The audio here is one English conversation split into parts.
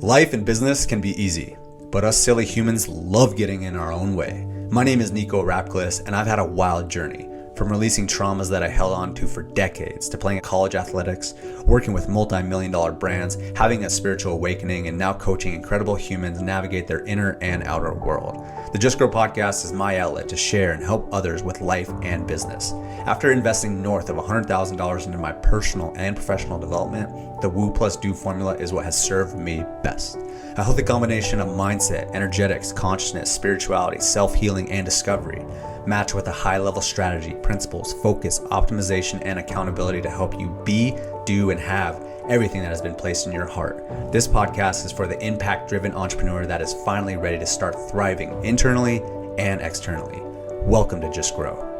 Life and business can be easy, but us silly humans love getting in our own way. My name is Nico Rapclis, and I've had a wild journey. From releasing traumas that I held on to for decades, to playing college athletics, working with multi-million-dollar brands, having a spiritual awakening, and now coaching incredible humans navigate their inner and outer world. The Just Grow podcast is my outlet to share and help others with life and business. After investing north of $100,000 into my personal and professional development, the Woo plus Do formula is what has served me best. A healthy combination of mindset, energetics, consciousness, spirituality, self-healing, and discovery, matched with a high-level strategy, principles, focus, optimization, and accountability to help you be, do, and have everything that has been placed in your heart. This podcast is for the impact-driven entrepreneur that is finally ready to start thriving internally and externally. Welcome to Just Grow.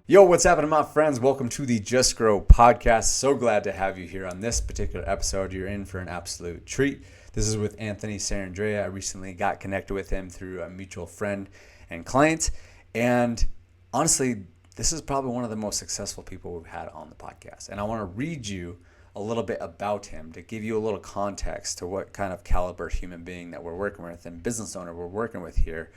Yo, what's happening, my friends? Welcome to the Just Grow podcast. So glad to have you here on this particular episode. You're in for an absolute treat. This is with Anthony Sarandrea. I recently got connected with him through a mutual friend and client. And honestly, this is probably one of the most successful people we've had on the podcast. And I want to read you a little bit about him to give you a little context to what kind of caliber human being that we're working with and business owner we're working with here.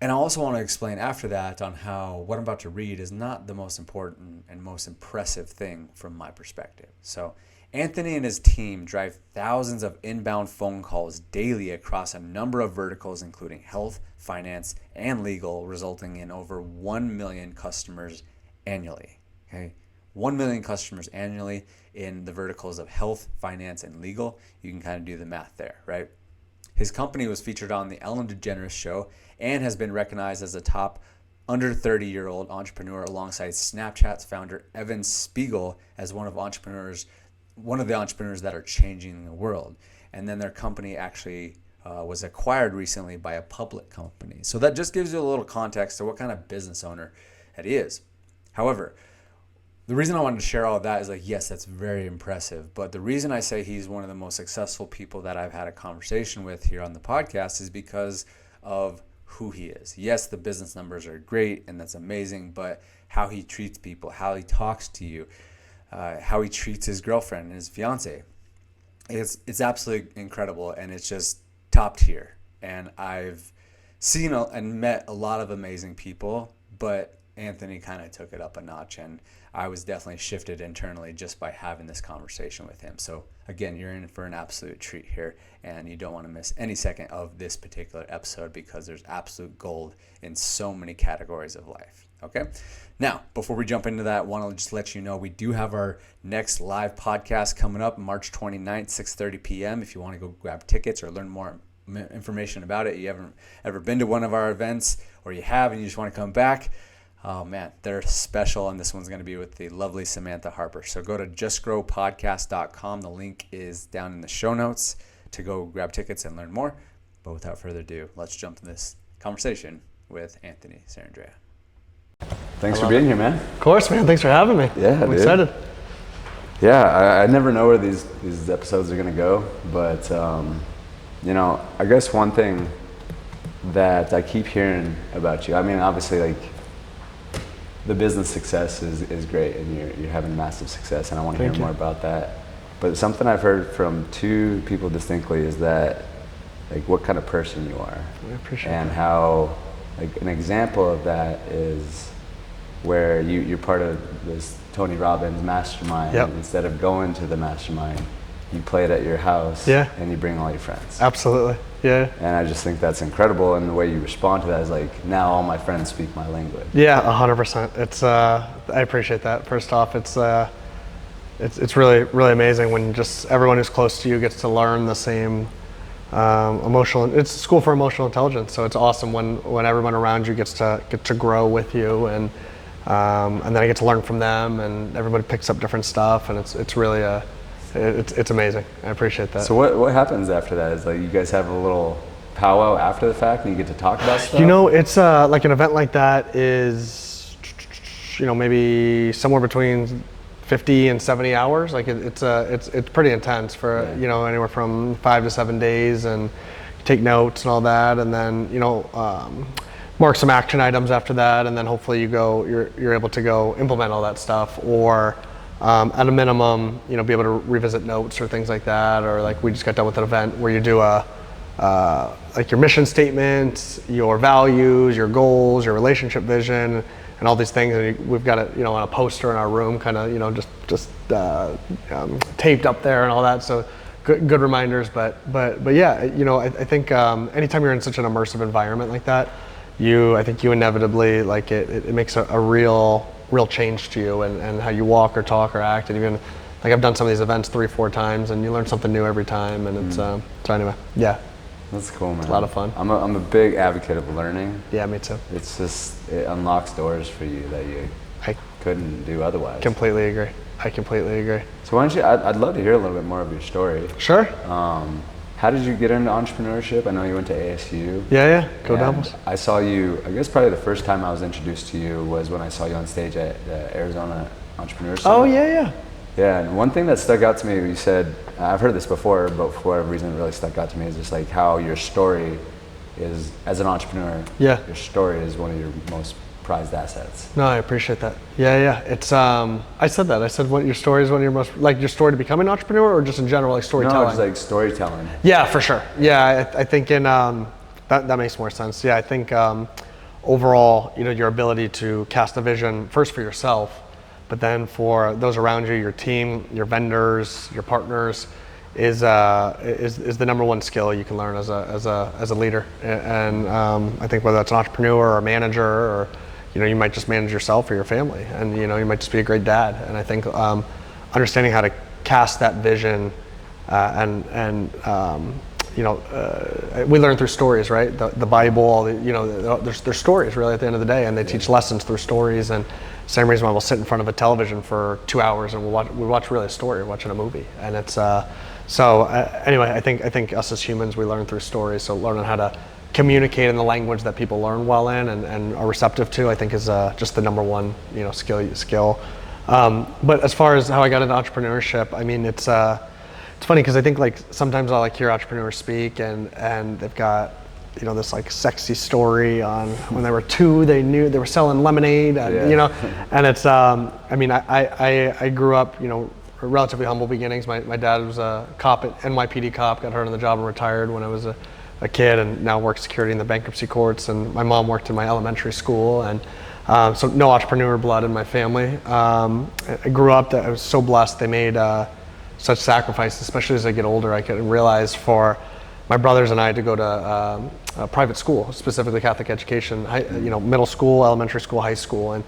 And I also want to explain after that on how what I'm about to read is not the most important and most impressive thing from my perspective. So Anthony and his team drive thousands of inbound phone calls daily across a number of verticals, including health, finance, and legal, resulting in over 1 million customers annually. Okay, 1 million customers annually in the verticals of health, finance, and legal. You can kind of do the math there, right? His company was featured on the Ellen DeGeneres show and has been recognized as a top under 30-year-old entrepreneur alongside Snapchat's founder Evan Spiegel as one of the entrepreneurs that are changing the world. And then their company actually was acquired recently by a public company. So that just gives you a little context to what kind of business owner that he is. However, the reason I wanted to share all of that is yes, that's very impressive. But the reason I say he's one of the most successful people that I've had a conversation with here on the podcast is because of who he is. Yes, the business numbers are great and that's amazing, but how he treats people, how he talks to you, how he treats his girlfriend and his fiance, it's absolutely incredible, and it's just top tier. And I've seen and met a lot of amazing people, but Anthony kind of took it up a notch, and I was definitely shifted internally just by having this conversation with him. So again, you're in for an absolute treat here, and you don't want to miss any second of this particular episode because there's absolute gold in so many categories of life. Okay. Now, before we jump into that, I want to just let you know we do have our next live podcast coming up March 29th, 6:30 p.m. If you want to go grab tickets or learn more information about it, you haven't ever been to one of our events, or you have and you just want to come back, oh man, they're special, and this one's going to be with the lovely Samantha Harper. So go to justgrowpodcast.com. The link is down in the show notes to go grab tickets and learn more. But without further ado, let's jump into this conversation with Anthony Sarandrea. Thanks for being here, man. Of course, man. Thanks for having me. Yeah, I'm excited. Yeah, I never know where these episodes are going to go, but I guess one thing that I keep hearing about you, I mean, obviously, the business success is great, and you're having massive success, and I want to hear more about that. But something I've heard from two people distinctly is that, what kind of person you are. I appreciate and that. How, an example of that is where you're part of this Tony Robbins mastermind. Yep. And instead of going to the mastermind, you play it at your house. Yeah. And you bring all your friends. Absolutely. Yeah. And I just think that's incredible, and the way you respond to that is now all my friends speak my language. Yeah, 100%. It's I appreciate that. First off, it's really, really amazing when just everyone who's close to you gets to learn the same it's a school for emotional intelligence. So it's awesome when everyone around you gets to grow with you, and then I get to learn from them, and everybody picks up different stuff, and it's really it's amazing. I appreciate that. So what happens after that is you guys have a little powwow after the fact, and you get to talk about stuff? It's an event like that is maybe somewhere between 50 and 70 hours. It's pretty intense for anywhere from 5 to 7 days, and you take notes and all that, and then mark some action items after that, and then hopefully you're able to go implement all that stuff, or at a minimum, be able to revisit notes or things like that, or like we just got done with an event where you do like your mission statement, your values, your goals, your relationship vision, and all these things. And we've got it, on a poster in our room, kind of, just taped up there and all that. So good reminders. But yeah, I think anytime you're in such an immersive environment like that, I think you inevitably, like it makes a real change to you and how you walk or talk or act. And even like I've done some of these events 3-4 times, and you learn something new every time. And it's so anyway, yeah. That's cool, man. It's a lot of fun. I'm a big advocate of learning. Yeah, me too. It's just, it unlocks doors for you that you couldn't do otherwise. Completely agree. I completely agree. So why don't you, I'd love to hear a little bit more of your story. Sure. How did you get into entrepreneurship? I know you went to ASU. Yeah. Go Devils. I saw you, I guess probably the first time I was introduced to you was when I saw you on stage at the Arizona Entrepreneur Summit. Oh, yeah. Yeah, and one thing that stuck out to me, you said, I've heard this before, but for whatever reason it really stuck out to me, is just like how your story is, as an entrepreneur, your story is one of your most prized assets. No, I appreciate that. Yeah. It's, I said that. I said what your story is one of your most, like your story to become an entrepreneur, or just in general, like storytelling? No, just like storytelling. Yeah, for sure. Yeah, I think that makes more sense. Yeah, I think overall, your ability to cast a vision, first for yourself, but then for those around you, your team, your vendors, your partners, is the number one skill you can learn as a leader. And I think whether that's an entrepreneur or a manager, or you might just manage yourself or your family, and you might just be a great dad. And I think understanding how to cast that vision we learn through stories, right? The Bible, all there's stories really at the end of the day, and they teach lessons through stories. And same reason why we'll sit in front of a television for 2 hours and we watch really a story, watching a movie. And it's anyway, I think us as humans, we learn through stories. So learning how to communicate in the language that people learn well in and are receptive to, I think is just the number one skill. But as far as how I got into entrepreneurship, I mean it's funny because I think like sometimes I'll hear entrepreneurs speak and they've got this like sexy story on when they were 2, they knew they were selling lemonade, and it's I grew up relatively humble beginnings. My dad was a cop at NYPD cop, got hurt on the job and retired when I was a kid, and now works security in the bankruptcy courts. And my mom worked in my elementary school, and so no entrepreneur blood in my family. I grew up that I was so blessed. They made such sacrifices, especially as I get older. I could realize for my brothers and I to go to private school, specifically Catholic education, middle school, elementary school, high school. And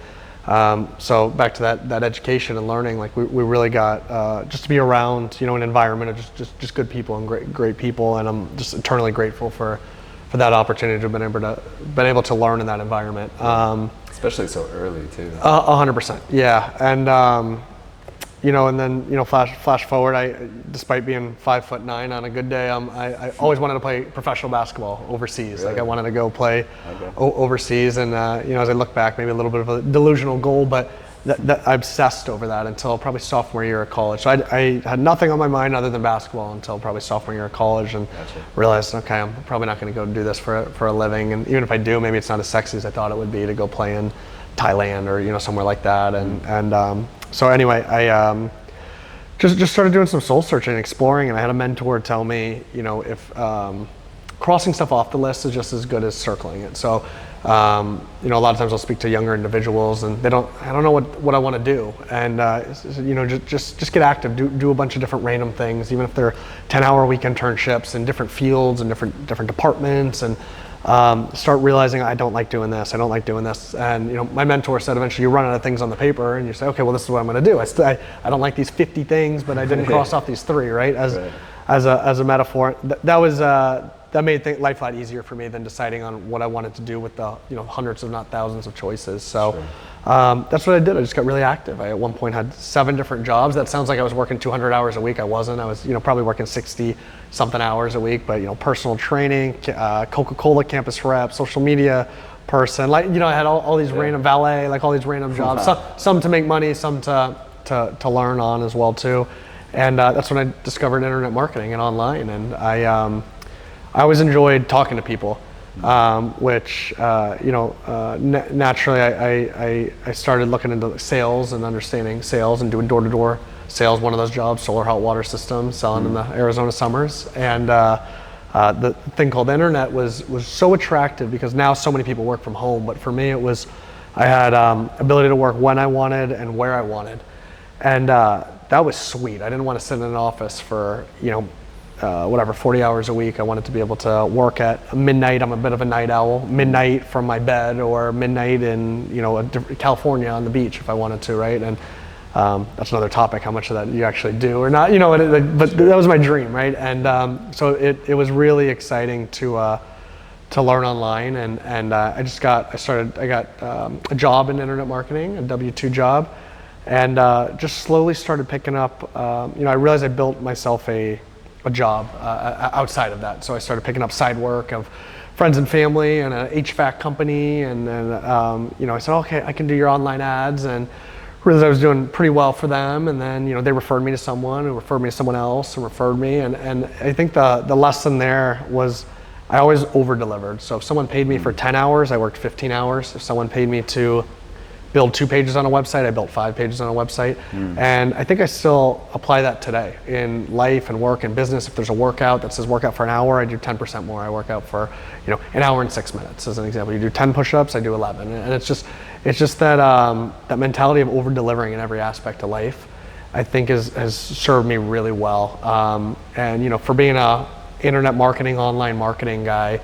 so back to that education and learning, like we really got just to be around, an environment of just good people and great people. And I'm just eternally grateful for that opportunity to have been able to learn in that environment. Especially so early too. 100%, yeah. And and then flash forward. Despite being 5'9" on a good day, I always wanted to play professional basketball overseas. Really? Like I wanted to go play overseas, and as I look back, maybe a little bit of a delusional goal, but that I obsessed over that until probably sophomore year of college. So I had nothing on my mind other than basketball until probably sophomore year of college, and realized, okay, I'm probably not going to go do this for a living, and even if I do, maybe it's not as sexy as I thought it would be to go play in Thailand or somewhere like that. And so anyway, I just started doing some soul searching and exploring, and I had a mentor tell me, if crossing stuff off the list is just as good as circling it. So a lot of times I'll speak to younger individuals, and I don't know what I want to do, and just get active, do a bunch of different random things, even if they're 10-hour-a-week internships in different fields and different departments, and start realizing I don't like doing this. And my mentor said eventually you run out of things on the paper and you say, okay, well, this is what I'm going to do. I don't like these 50 things, but I didn't cross off these 3, right? As a metaphor. That made life a lot easier for me than deciding on what I wanted to do with the hundreds, if not thousands, of choices. So that's what I did. I just got really active. I at one point had 7 different jobs. That sounds like I was working 200 hours a week. I wasn't. I was probably working 60 something hours a week. But personal training, Coca-Cola campus rep, social media person. I had all these random valet, all these random jobs. Some to make money, some to learn on as well too. And that's when I discovered internet marketing and online. And I always enjoyed talking to people. which naturally I started looking into sales and understanding sales and doing door-to-door sales. One of those jobs, solar hot water systems, selling in the Arizona summers, and the thing called internet was so attractive because now so many people work from home. But for me, it was I had ability to work when I wanted and where I wanted, and that was sweet. I didn't want to sit in an office for 40 hours a week. I wanted to be able to work at midnight. I'm a bit of a night owl. Midnight from my bed, or midnight in California on the beach if I wanted to, right? And that's another topic, how much of that you actually do or not, but that was my dream, right? And so it was really exciting to learn online, and I got a job in internet marketing, a W-2 job, and just slowly started picking up. I realized I built myself a job outside of that, so I started picking up side work of friends and family and an HVAC company, and then I said, okay, I can do your online ads, and realized I was doing pretty well for them, and then they referred me to someone who referred me to someone else and referred me, and I think the lesson there was I always over-delivered. So if someone paid me for 10 hours, I worked 15 hours. If someone paid me to build 2 pages on a website, I built 5 pages on a website. And I think I still apply that today in life and work and business. If there's a workout that says work out for an hour, I do 10% more. I work out for an hour and 6 minutes as an example. You do 10 push-ups, I do 11. And it's just that mentality of over-delivering in every aspect of life, I think has served me really well. And for being a internet marketing, online marketing guy,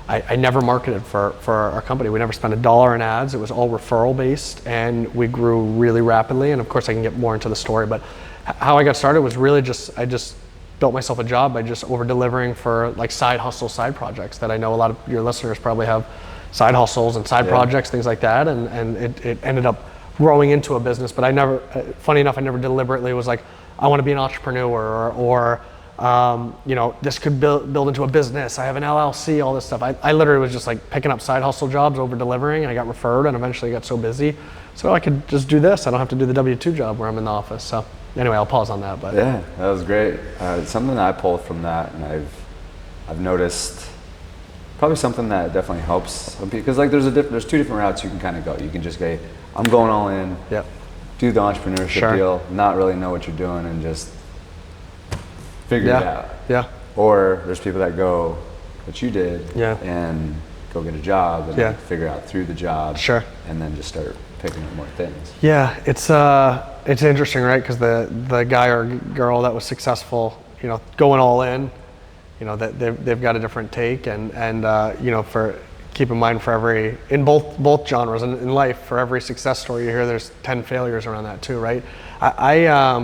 I never marketed for our company. We never spent $1 in ads. It was all referral based, and we grew really rapidly. And of course I can get more into the story, but how I got started was really I just built myself a job by just over delivering for like side projects that I know a lot of your listeners probably have side hustles and side projects, things like that. And it ended up growing into a business, but funny enough, I never deliberately was like, I want to be an entrepreneur or this could build into a business. I have an LLC, all this stuff. I literally was just like picking up side hustle jobs, over delivering, and I got referred, and eventually got so busy. So I could just do this. I don't have to do the W-2 job where I'm in the office. So anyway, I'll pause on that. But yeah, that was great. Something that I pulled from that, and I've noticed probably something that definitely helps some people, because like there's 2 different routes you can kind of go. You can just go, I'm going all in, do the entrepreneurship deal, not really know what you're doing, and just figure it out. Yeah. Or there's people that go what you did and go get a job and then figure out through the job. Sure. And then just start picking up more things. Yeah, it's interesting, right? Because the guy or girl that was successful, going all in, that they've got a different take, and for keep in mind in both genres and in life, for every success story you hear, there's 10 failures around that too, right? I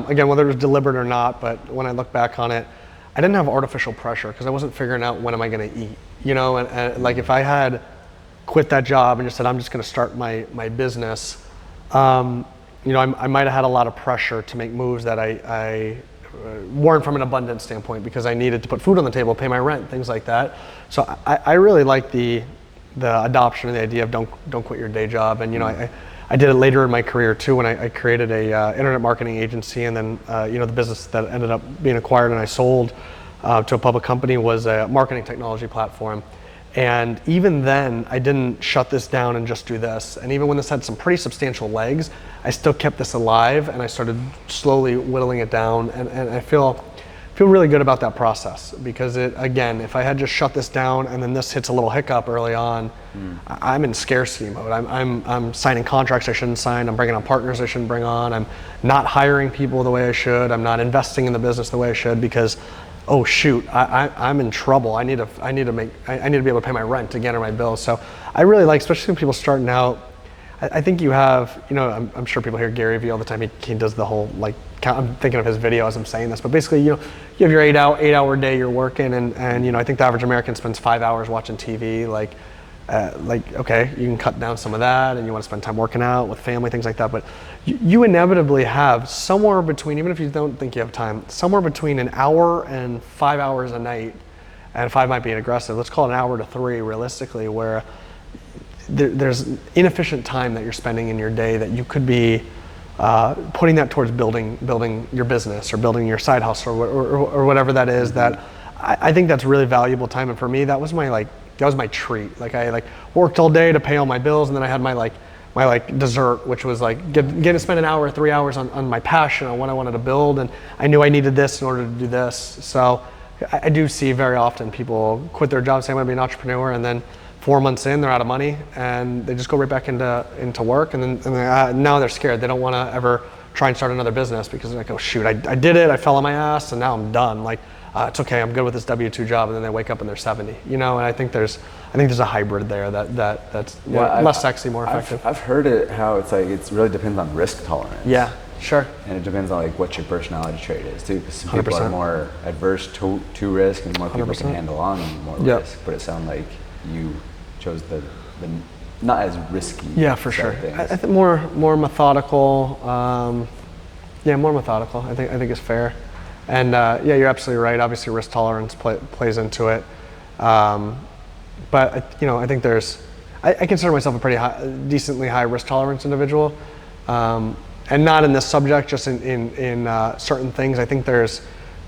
again, whether it was deliberate or not, but when I look back on it, I didn't have artificial pressure because I wasn't figuring out when am I going to eat, and like if I had quit that job and just said I'm just going to start my business, I might have had a lot of pressure to make moves that I weren't from an abundance standpoint, because I needed to put food on the table, pay my rent, things like that. So I really like the adoption of the idea of don't quit your day job. And I did it later in my career too, when I created a internet marketing agency, and then the business that ended up being acquired and I sold to a public company was a marketing technology platform. And even then, I didn't shut this down and just do this. And even when this had some pretty substantial legs, I still kept this alive, and I started slowly whittling it down. And I feel really good about that process, because again, if I had just shut this down and then this hits a little hiccup early on, I'm in scarcity mode. I'm signing contracts I shouldn't sign. I'm bringing on partners I shouldn't bring on. I'm not hiring people the way I should. I'm not investing in the business the way I should, because oh shoot, I'm in trouble. I need to be able to pay my rent again, or my bills. So I really like, especially when people starting out, I think you have, I'm sure people hear Gary Vee all the time. He does the whole I'm thinking of his video as I'm saying this, but basically, you have your 8-hour day you're working, and I think the average American spends 5 hours watching TV. Okay, you can cut down some of that, and you want to spend time working out with family, things like that. But you inevitably have somewhere between, even if you don't think you have time, somewhere between an hour and 5 hours a night, and 5 might be aggressive. Let's call it an hour to 3 realistically, where there's inefficient time that you're spending in your day that you could be putting that towards building your business or building your side hustle or whatever that is. That I think that's really valuable time. And for me, that was my that was my treat. Like I worked all day to pay all my bills, and then I had my dessert, which was like getting to spend an hour or 3 hours on my passion, on what I wanted to build, and I knew I needed this in order to do this. So I do see very often people quit their job, say I'm going to be an entrepreneur, and then 4 months in, they're out of money, and they just go right back into work, and then now they're scared. They don't want to ever try and start another business because they're like, oh shoot, I did it, I fell on my ass, and now I'm done. Like, it's okay, I'm good with this W-2 job, and then they wake up and they're 70. And I think there's a hybrid there that's less sexy, more effective. I've heard it how it's like it really depends on risk tolerance. Yeah, sure. And it depends on like what your personality trait is too. Because some 100%. people are more adverse to risk, and more people 100%. can handle on more risk. But it sounds like you chose the not as risky. Yeah, for sure. I think more methodical. More methodical. I think is fair. And you're absolutely right. Obviously, risk tolerance plays into it. But I think I consider myself a pretty decently high risk tolerance individual, and not in this subject, just in certain things. I think there's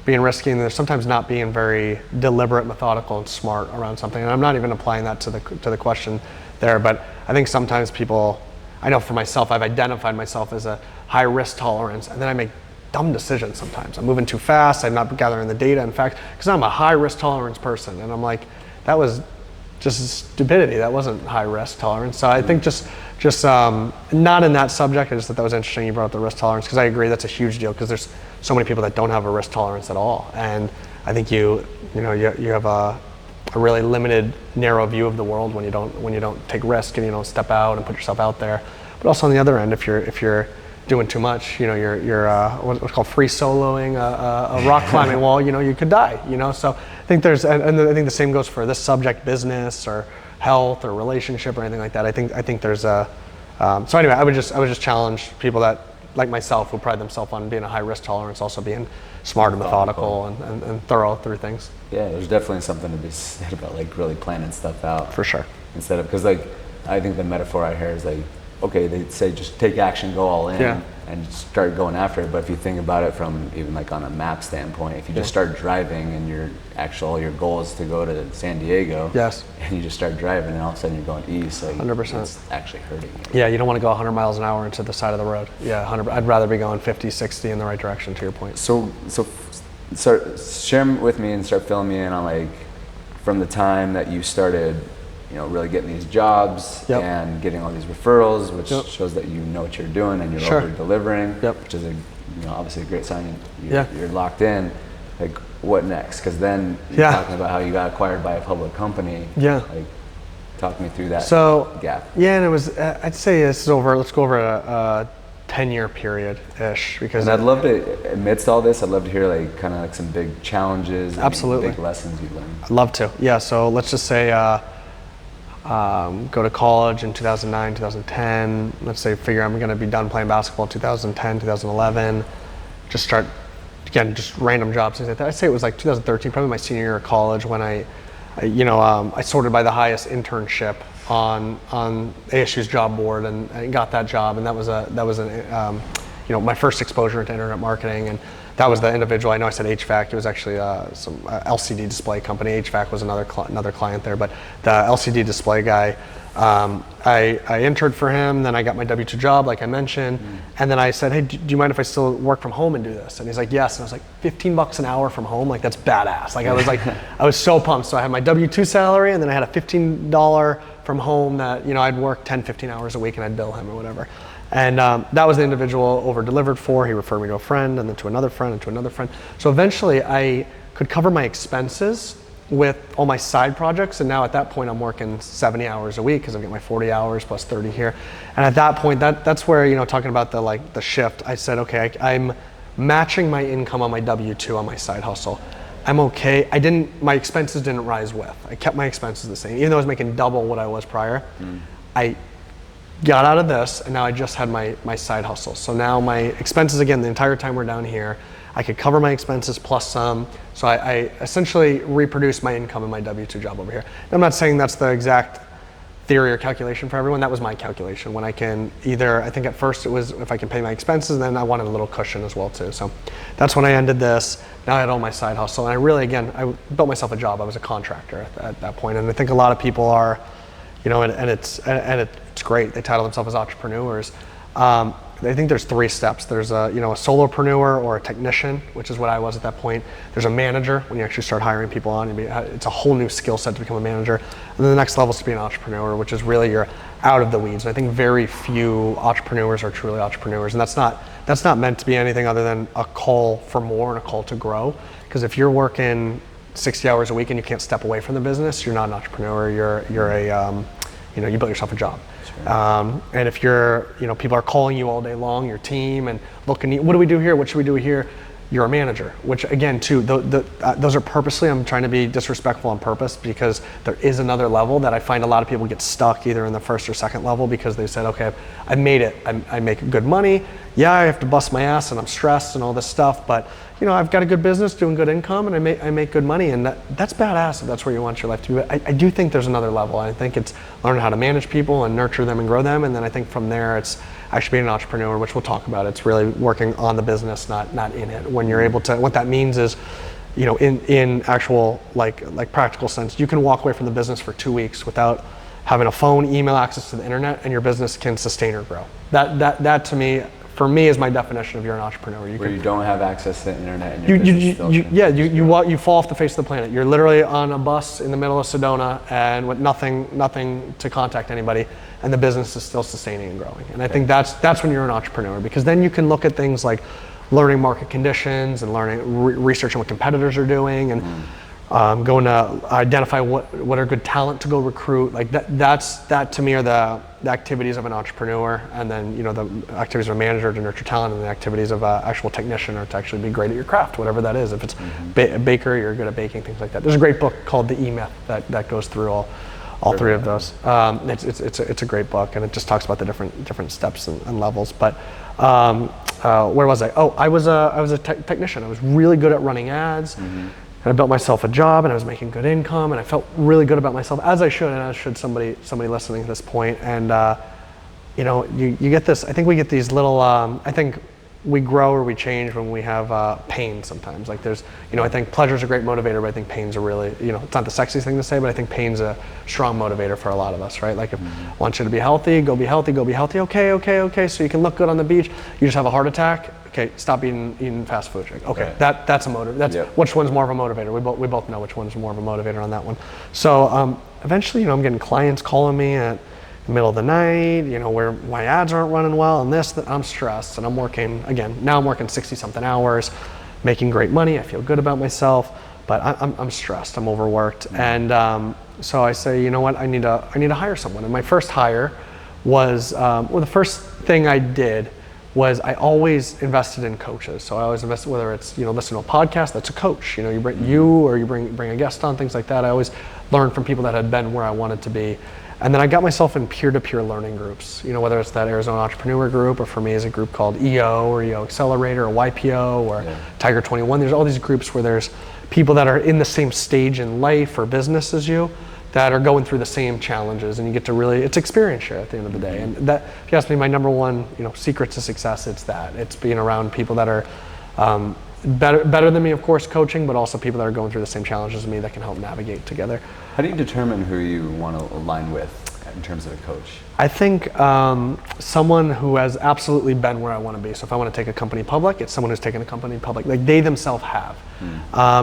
being risky, and there's sometimes not being very deliberate, methodical, and smart around something. And I'm not even applying that to the question there, but I think sometimes people, I know for myself, I've identified myself as a high risk tolerance, and then I make dumb decisions sometimes. I'm moving too fast, I'm not gathering the data, in fact, because I'm a high risk tolerance person, and I'm like, that was just stupidity, that wasn't high risk tolerance. So I think just not in that subject, I just thought that was interesting you brought up the risk tolerance, because I agree that's a huge deal, because there's so many people that don't have a risk tolerance at all, and I think you have a really limited, narrow view of the world when you don't take risk and you don't step out and put yourself out there. But also on the other end, if you're doing too much, you're what's called free soloing a rock climbing wall, you could die, So I think and I think the same goes for this subject, business or health or relationship or anything like that. I think there's so anyway, I would just challenge people that, like myself, who pride themselves on being a high risk tolerance, also being smart and methodical and thorough through things. Yeah, there's definitely something to be said about like really planning stuff out. For sure. Instead of, because like I think the metaphor I hear is like, okay, they say just take action, go all in, and start going after it. But if you think about it from even like on a map standpoint, if you just start driving and your goal is to go to San Diego, and you just start driving and all of a sudden you're going east, like 100%. It's actually hurting you. Yeah, you don't want to go 100 miles an hour into the side of the road. Yeah, 100. I'd rather be going 50, 60 in the right direction, to your point. So start share with me and start filling me in on like from the time that you started, really getting these jobs and getting all these referrals, which shows that you know what you're doing and you're over delivering, which is obviously a great sign. You're locked in. Like, what next? Because then you're talking about how you got acquired by a public company. Like, talk me through that gap. Yeah, and it was. I'd say this is over. Let's go over a 10-year period-ish. Because I'd love to, amidst all this, I'd love to hear like kind of like some big challenges, absolutely, and big lessons you've learned. I'd love to. Yeah. So let's just say. Go to college in 2009, 2010. Let's say figure I'm going to be done playing basketball in 2010, 2011. Just start, again, just random jobs, things like that. I'd say it was like 2013, probably my senior year of college, when I sorted by the highest internship on ASU's job board, and I got that job, and that was my first exposure to internet marketing. And that was the individual. I know I said HVAC. It was actually some LCD display company. HVAC was another client there, but the LCD display guy. I interned for him. Then I got my W-2 job, like I mentioned, and then I said, "Hey, do you mind if I still work from home and do this?" And he's like, "Yes." And I was like, $15 an hour from home, like that's badass. Like I was so pumped. So I had my W-2 salary, and then I had a $15 from home that I'd work 10, 15 hours a week, and I'd bill him or whatever. And that was the individual over-delivered for. He referred me to a friend, and then to another friend, and to another friend. So eventually I could cover my expenses with all my side projects, and now at that point I'm working 70 hours a week because I'm getting my 40 hours plus 30 here. And at that point, that's where, talking about the shift, I said, okay, I'm matching my income on my W-2 on my side hustle. I'm okay. My expenses didn't rise with. I kept my expenses the same. Even though I was making double what I was prior, I got out of this, and now I just had my side hustle. So now my expenses, again, the entire time we're down here, I could cover my expenses plus some. So I essentially reproduced my income in my W-2 job over here. And I'm not saying that's the exact theory or calculation for everyone. That was my calculation. When I can either, I think at first it was if I can pay my expenses, and then I wanted a little cushion as well too. So that's when I ended this. Now I had all my side hustle, and I really, again, I built myself a job. I was a contractor at that point, and I think a lot of people are, and it's great. They title themselves as entrepreneurs. I think there's 3 steps. There's a solopreneur or a technician, which is what I was at that point. There's a manager when you actually start hiring people on. It's a whole new skill set to become a manager. And then the next level is to be an entrepreneur, which is really you're out of the weeds. And I think very few entrepreneurs are truly entrepreneurs. And that's not meant to be anything other than a call for more and a call to grow. Because if you're working 60 hours a week and you can't step away from the business, you're not an entrepreneur. You built yourself a job. And if people are calling you all day long, your team, and looking, what do we do here? What should we do here? You're a manager, which again, too, those are purposely, I'm trying to be disrespectful on purpose, because there is another level that I find a lot of people get stuck either in the first or second level because they said, okay, I made it, I make good money. Yeah, I have to bust my ass and I'm stressed and all this stuff, but I've got a good business doing good income and I make good money, and that's badass if that's where you want your life to be. But I do think there's another level. I think it's learning how to manage people and nurture them and grow them, and then I think from there it's actually being an entrepreneur, which we'll talk about. It's really working on the business, not in it. When you're able to, what that means is, in actual like practical sense, you can walk away from the business for 2 weeks without having a phone, email, access to the internet, and your business can sustain or grow. That to me, for me, is my definition of you're an entrepreneur. You don't have access to the internet and your business you fall off the face of the planet. You're literally on a bus in the middle of Sedona and with nothing to contact anybody, and the business is still sustaining and growing. And I think that's when you're an entrepreneur, because then you can look at things like learning market conditions and researching what competitors are doing, and going to identify what are good talent to go recruit. Like that to me are the activities of an entrepreneur, and then the activities of a manager to nurture talent, and the activities of an actual technician are to actually be great at your craft, whatever that is. If it's a baker, you're good at baking, things like that. There's a great book called The E-Myth that goes through all 3 of those. It's a great book, and it just talks about the different steps and levels. But where was I? Oh, I was a technician. I was really good at running ads. And I built myself a job, and I was making good income, and I felt really good about myself, as I should, and as should somebody listening at this point. And you get this. I think we get these little. I think we grow or we change when we have pain sometimes. Like there's, I think pleasure's a great motivator, but I think pain's a really, it's not the sexiest thing to say, but I think pain's a strong motivator for a lot of us, right? Like if I want you to be healthy, go be healthy. Okay. So you can look good on the beach. You just have a heart attack. Okay, stop eating fast food. Okay, right. That's a motivator. Which one's more of a motivator? We both know which one's more of a motivator on that one. So eventually, I'm getting clients calling me at the middle of the night, where my ads aren't running well, and that I'm stressed, and I'm working, again, now I'm working 60-something hours, making great money, I feel good about myself, but I'm stressed, I'm overworked, and so I say, you know what, I need to hire someone. And my first hire was, the first thing I did was I always invested in coaches. So I always invested, whether it's, listen to a podcast, that's a coach. You bring a guest on, things like that. I always learned from people that had been where I wanted to be. And then I got myself in peer-to-peer learning groups, whether it's that Arizona Entrepreneur Group, or for me is a group called EO or EO Accelerator or YPO or Tiger 21. There's all these groups where there's people that are in the same stage in life or business as you that are going through the same challenges, and you get to really, it's experience share at the end of the day. And that, if you ask me, my number one, secret to success, it's being around people that are better than me, of course, coaching, but also people that are going through the same challenges as me that can help navigate together. How do you determine who you want to align with in terms of a coach? I think someone who has absolutely been where I want to be. So if I want to take a company public, it's someone who's taken a company public, like they themselves have.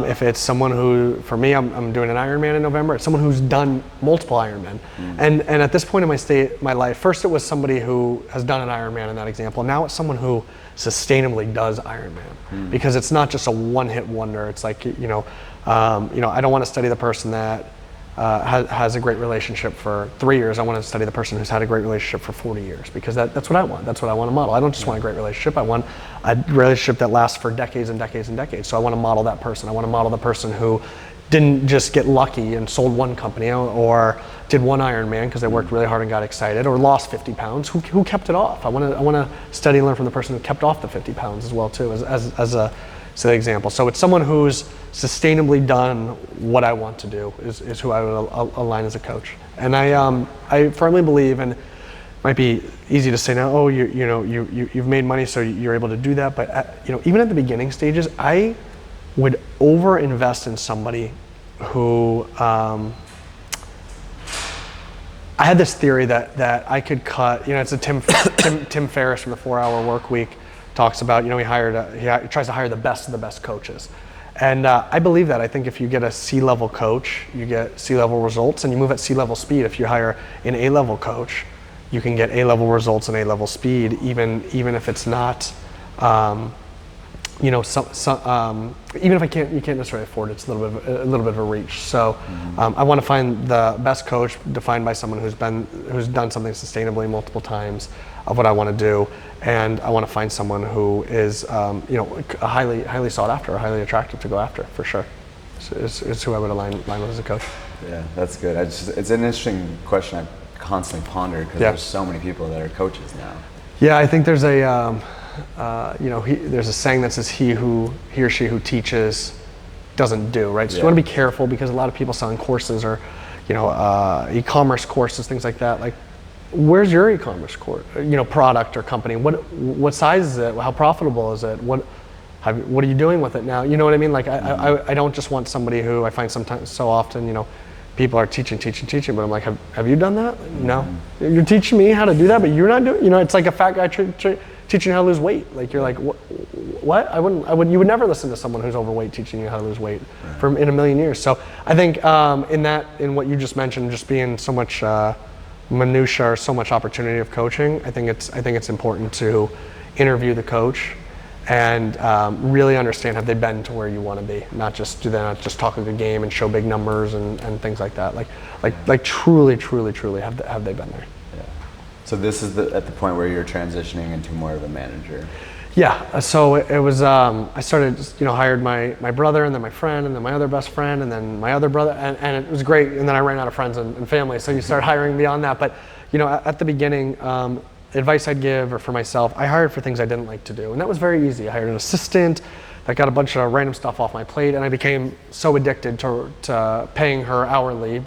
If it's someone who, for me, I'm doing an Ironman in November, it's someone who's done multiple Ironman. And at this point in my life, first it was somebody who has done an Ironman in that example. Now it's someone who sustainably does Ironman, because it's not just a one-hit wonder. It's like, I don't want to study the person that has a great relationship for 3 years. I want to study the person who's had a great relationship for 40 years, because that's what I want. That's what I want to model. I don't just want a great relationship. I want a relationship that lasts for decades and decades and decades. So I want to model that person. I want to model the person who didn't just get lucky and sold one company or did one Ironman because they worked really hard and got excited, or lost 50 pounds. Who kept it off? I want to study and learn from the person who kept off the 50 pounds as well too, as a set the example. So it's someone who's sustainably done what I want to do is who I would align as a coach. And I firmly believe, and it might be easy to say now, oh, you've made money, so you're able to do that. But even at the beginning stages, I would over invest in somebody who, I had this theory that I could cut, it's a Tim Ferriss from the 4-Hour Work Week talks about, he tries to hire the best of the best coaches. And I believe that. I think if you get a C-level coach, you get C-level results, and you move at C-level speed. If you hire an A-level coach, you can get A-level results and A-level speed, even if it's not, even if you can't necessarily afford it, it's a little bit of a reach. So I want to find the best coach defined by someone who's done something sustainably multiple times of what I want to do, and I want to find someone who is highly sought after or highly attractive to go after, for sure. Is who I would align with as a coach. Yeah, that's good. It's an interesting question I constantly ponder because there's so many people that are coaches now. Yeah, I think there's a there's a saying that says he or she who teaches doesn't do, right? So you want to be careful, because a lot of people selling courses or e-commerce courses, things like that. Like, where's your e-commerce course, product or company? What size is it? How profitable is it? What are you doing with it now? You know what I mean? Like, I don't just want somebody who I find sometimes so often, people are teaching, but I'm like, have you done that? No. You're teaching me how to do that, but you're not doing, it's like a fat guy teaching you how to lose weight. Like, you're like, what? You would never listen to someone who's overweight teaching you how to lose weight in a million years. So I think in what you just mentioned, just being so much minutia or so much opportunity of coaching, I think it's important to interview the coach and really understand, have they been to where you want to be? Not just talk a good game and show big numbers and things like that. Like truly have they been there? Yeah. So this is at the point where you're transitioning into more of a manager. Yeah. So it was I started hired my brother, and then my friend, and then my other best friend, and then my other brother, and it was great. And then I ran out of friends and family, so you start hiring beyond that. But at the beginning, advice I'd give, or for myself, I hired for things I didn't like to do, and that was very easy. I hired an assistant that got a bunch of random stuff off my plate, and I became so addicted to paying her hourly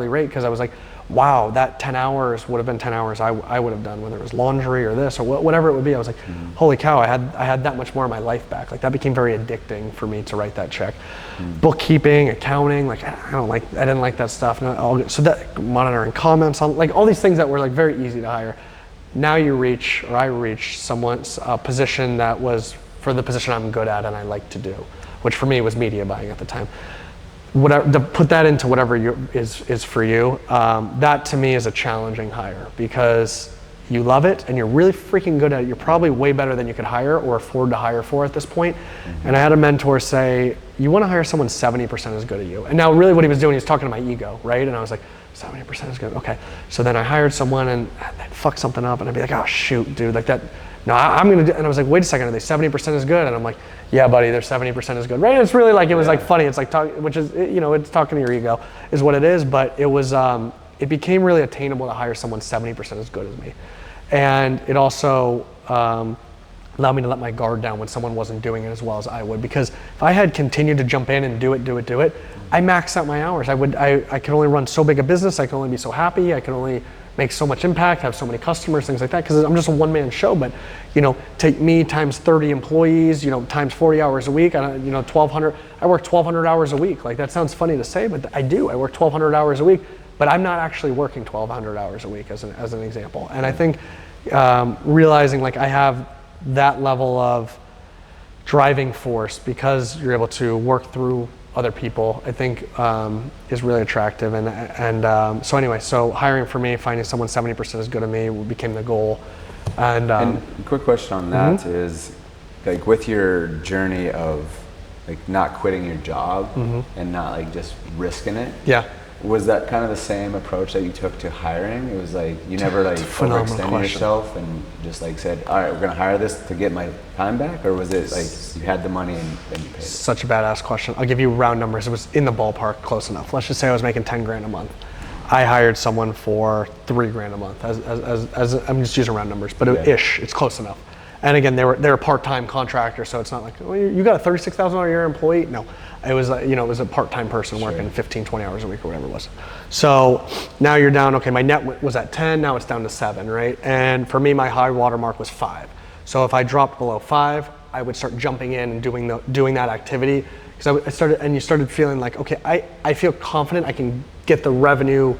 rate, because I was like, wow, that 10 hours would have been 10 hours I would have done, whether it was laundry or this or whatever it would be. I was like, holy cow, I had that much more of my life back. Like, that became very addicting for me to write that check. Bookkeeping, accounting, like I didn't like that stuff. So that monitoring comments on, like, all these things that were like very easy to hire. Now I reach someone's position that was for the position I'm good at and I like to do, which for me was media buying at the time. To put that into whatever is for you, that to me is a challenging hire, because you love it and you're really freaking good at it. You're probably way better than you could hire or afford to hire for at this point. And I had a mentor say, you want to hire someone 70% as good as you. And now really what he was doing, he was talking to my ego, right? And I was like, 70% is good, okay. So then I hired someone and they'd fuck something up and I'd be like, oh shoot, dude, like that. No, I'm gonna do, and I was like, wait a second, are they 70% as good? And I'm like, yeah, buddy, they're 70% as good, right? And it's really like, it was like funny. It's like it's talking to your ego is what it is. But it was, it became really attainable to hire someone 70% as good as me. And it also allowed me to let my guard down when someone wasn't doing it as well as I would. Because if I had continued to jump in and do it, I maxed out my hours. I could only run so big a business. I could only be so happy. I could only make so much impact, have so many customers, things like that, because I'm just a one-man show. But take me times 30 employees, times 40 hours a week, 1,200. I work 1,200 hours a week. Like, that sounds funny to say, but I do. I work 1,200 hours a week, but I'm not actually working 1,200 hours a week as an example. And I think realizing like I have that level of driving force because you're able to work through other people, I think is really attractive. And so anyway, so hiring for me, finding someone 70% as good as me became the goal. And a quick question on that is, like, with your journey of like not quitting your job and not like just risking it. Yeah. Was that kind of the same approach that you took to hiring? It was like you never like overextended yourself and just like said, all right, we're gonna hire this to get my time back, or was it like you had the money and you paid it? Such a badass question. I'll give you round numbers. It was in the ballpark, close enough. Let's just say I was making 10 grand a month. I hired someone for $3 grand a month. As I'm just using round numbers, but ish, it's close enough. And again, they were part-time contractor, so it's not like, oh, you got a $36,000 a year employee. No, it was it was a part-time person working 15, 20 hours a week or whatever it was. So now you're down. Okay, my net was at 10. Now it's down to 7, right? And for me, my high water mark was 5. So if I dropped below 5, I would start jumping in and doing that activity, because you started feeling like, okay, I feel confident I can get the revenue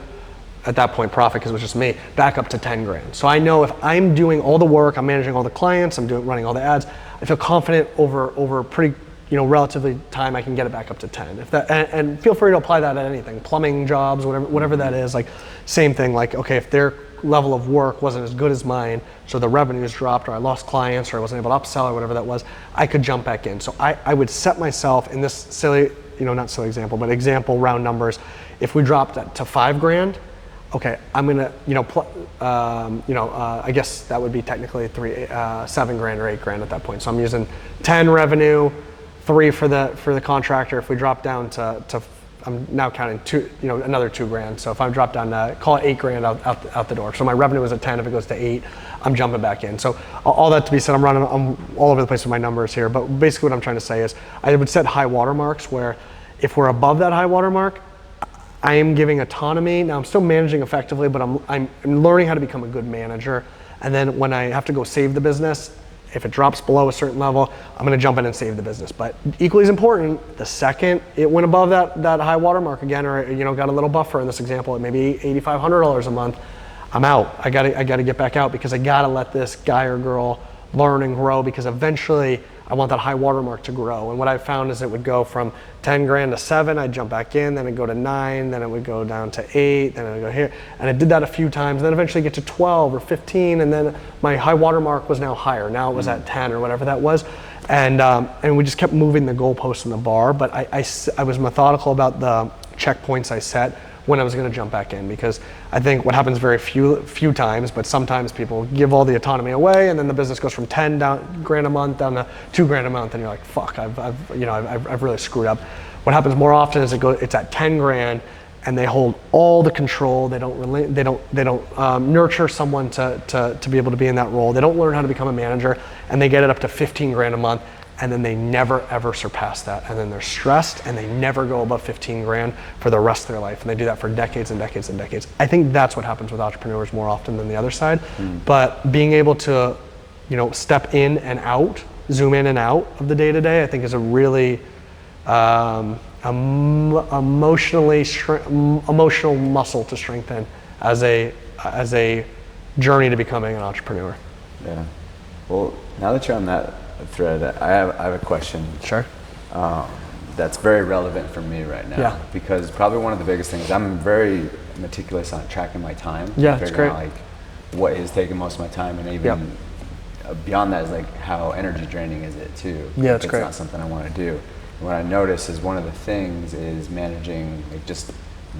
at that point, profit, because it was just me, back up to 10 grand. So I know if I'm doing all the work, I'm managing all the clients, running all the ads, I feel confident over pretty, relatively time, I can get it back up to 10. And feel free to apply that at anything, plumbing jobs, whatever that is, like same thing, like, okay, if their level of work wasn't as good as mine, so the revenues dropped, or I lost clients, or I wasn't able to upsell, or whatever that was, I could jump back in. So I would set myself in this silly, not silly example, but example round numbers. If we dropped that to 5 grand, okay, I'm gonna, I guess that would be technically 7 grand or 8 grand at that point. So I'm using 10 revenue, 3 for the contractor. If we drop down to I'm now counting 2, another 2 grand. So if I drop down to, call it 8 grand out the door. So my revenue is at 10. If it goes to 8, I'm jumping back in. So all that to be said, I'm all over the place with my numbers here. But basically what I'm trying to say is I would set high water marks where if we're above that high water mark, I am giving autonomy. Now I'm still managing effectively, but I'm learning how to become a good manager. And then when I have to go save the business, if it drops below a certain level, I'm gonna jump in and save the business. But equally as important, the second it went above that high water mark again, or got a little buffer in this example at maybe $8,500 a month, I'm out. I gotta get back out, because I gotta let this guy or girl learn and grow, because eventually I want that high watermark to grow. And what I found is it would go from 10 grand to 7, I'd jump back in, then it'd go to 9, then it would go down to 8, then it would go here. And I did that a few times, and then eventually get to 12 or 15, and then my high watermark was now higher. Now it was at 10 or whatever that was. And we just kept moving the goalposts in the bar, but I was methodical about the checkpoints I set when I was going to jump back in, because I think what happens very few times, but sometimes people give all the autonomy away, and then the business goes from 10 grand a month down to 2 grand a month, and you're like, fuck, I've really screwed up. What happens more often is it's at 10 grand, and they hold all the control. They don't nurture someone to be able to be in that role. They don't learn how to become a manager, and they get it up to 15 grand a month. And then they never ever surpass that. And then they're stressed, and they never go above 15 grand for the rest of their life. And they do that for decades and decades and decades. I think that's what happens with entrepreneurs more often than the other side. But being able to, step in and out, zoom in and out of the day to day, I think is a really emotional muscle to strengthen as a journey to becoming an entrepreneur. Yeah. Well, now that you're on that thread, I have a question. Sure. That's very relevant for me right now. Yeah. Because probably one of the biggest things, I'm very meticulous on tracking my time. Yeah, that's great. Out, like, what is taking most of my time, and even beyond that is like how energy draining is it too. Yeah, that's great. It's great. not something I want to do. And what I notice is one of the things is managing like just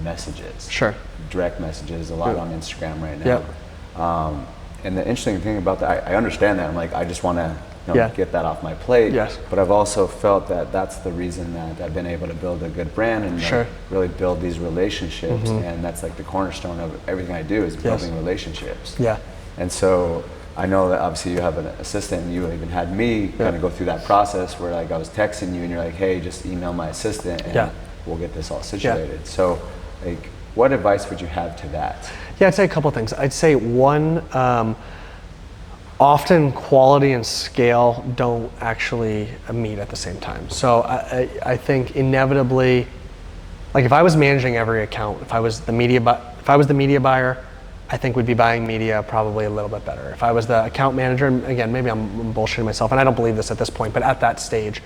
messages. Sure. Direct messages, a lot on Instagram right now. And the interesting thing about that, I understand that. I'm like, I just want to get that off my plate. Yes. But I've also felt that that's the reason that I've been able to build a good brand and like, really build these relationships. And that's like the cornerstone of everything I do is building relationships. Yeah. And so I know that obviously you have an assistant, and you even had me kind of go through that process where like I was texting you and you're like, hey, just email my assistant and we'll get this all situated. So like, what advice would you have to that? Yeah, I'd say a couple of things. I'd say one, often quality and scale don't actually meet at the same time. So I think inevitably, like if I was managing every account, if I was the media buyer, I think we'd be buying media probably a little bit better. If I was the account manager, and again, maybe I'm bullshitting myself, and I don't believe this at this point, but at that stage,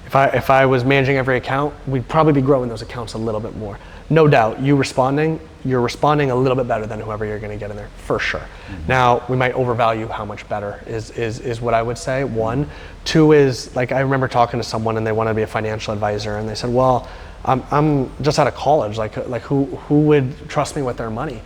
if I was managing every account, we'd probably be growing those accounts a little bit more. No doubt, you're responding a little bit better than whoever you're going to get in there, for sure. Now, we might overvalue how much better is what I would say, one. Two is, like I remember talking to someone and they wanted to be a financial advisor, and they said, well, I'm just out of college, like who would trust me with their money?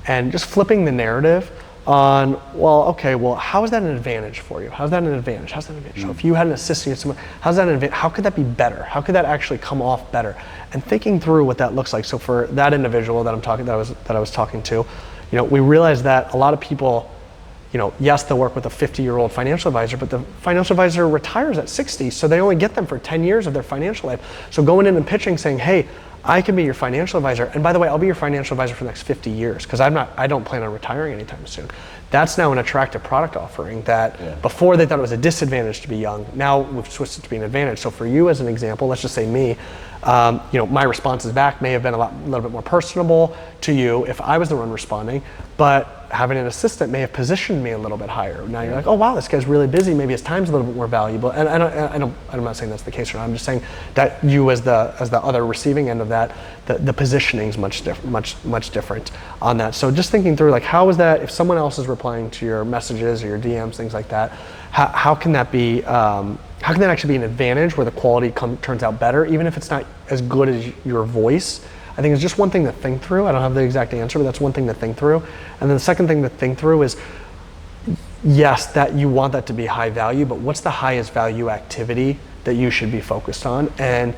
And just flipping the narrative on, how is that an advantage for you? How's that an advantage? So if you had an assistant, how's that an advantage? How could that be better? How could that actually come off better? And thinking through what that looks like. So for that individual that I was talking to, we realized that a lot of people yes, they'll work with a 50-year-old financial advisor, but the financial advisor retires at 60, so they only get them for 10 years of their financial life. So going in and pitching saying, hey, I can be your financial advisor, and by the way, I'll be your financial advisor for the next 50 years because I don't plan on retiring anytime soon. That's now an attractive product offering that before they thought it was a disadvantage to be young. Now we've switched it to be an advantage. So for you as an example, let's just say me, my responses back may have been a little bit more personable to you if I was the one responding, but having an assistant may have positioned me a little bit higher. Now you're like, oh wow, this guy's really busy. Maybe his time's a little bit more valuable. And I'm not saying that's the case or not. I'm just saying that you as the other receiving end of that, the positioning's much different on that. So just thinking through like, how is that if someone else is replying to your messages or your DMs, things like that, how can that be? How can that actually be an advantage where the quality turns out better, even if it's not as good as your voice? I think it's just one thing to think through. I don't have the exact answer, but that's one thing to think through. And then the second thing to think through is, yes, that you want that to be high value, but what's the highest value activity that you should be focused on and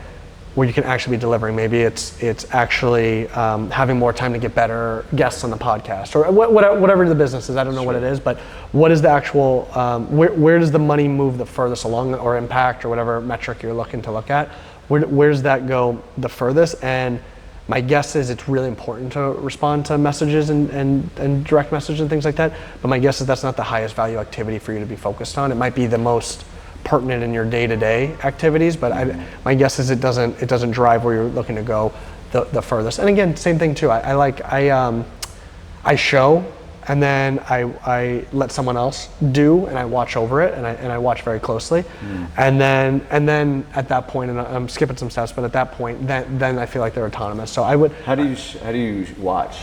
where you can actually be delivering? Maybe it's actually having more time to get better guests on the podcast or whatever the business is. I don't know what it is, but what is the actual, where does the money move the furthest along or impact or whatever metric you're looking to look at? Where does that go the furthest? And my guess is it's really important to respond to messages and direct messages and things like that. But my guess is that's not the highest value activity for you to be focused on. It might be the most pertinent in your day-to-day activities, but my guess is it doesn't drive where you're looking to go the furthest. And again, same thing too. I show and then I let someone else do and I watch over it and I watch very closely. And then at that point, and I'm skipping some steps, but at that point, then I feel like they're autonomous. So I would. How do you watch?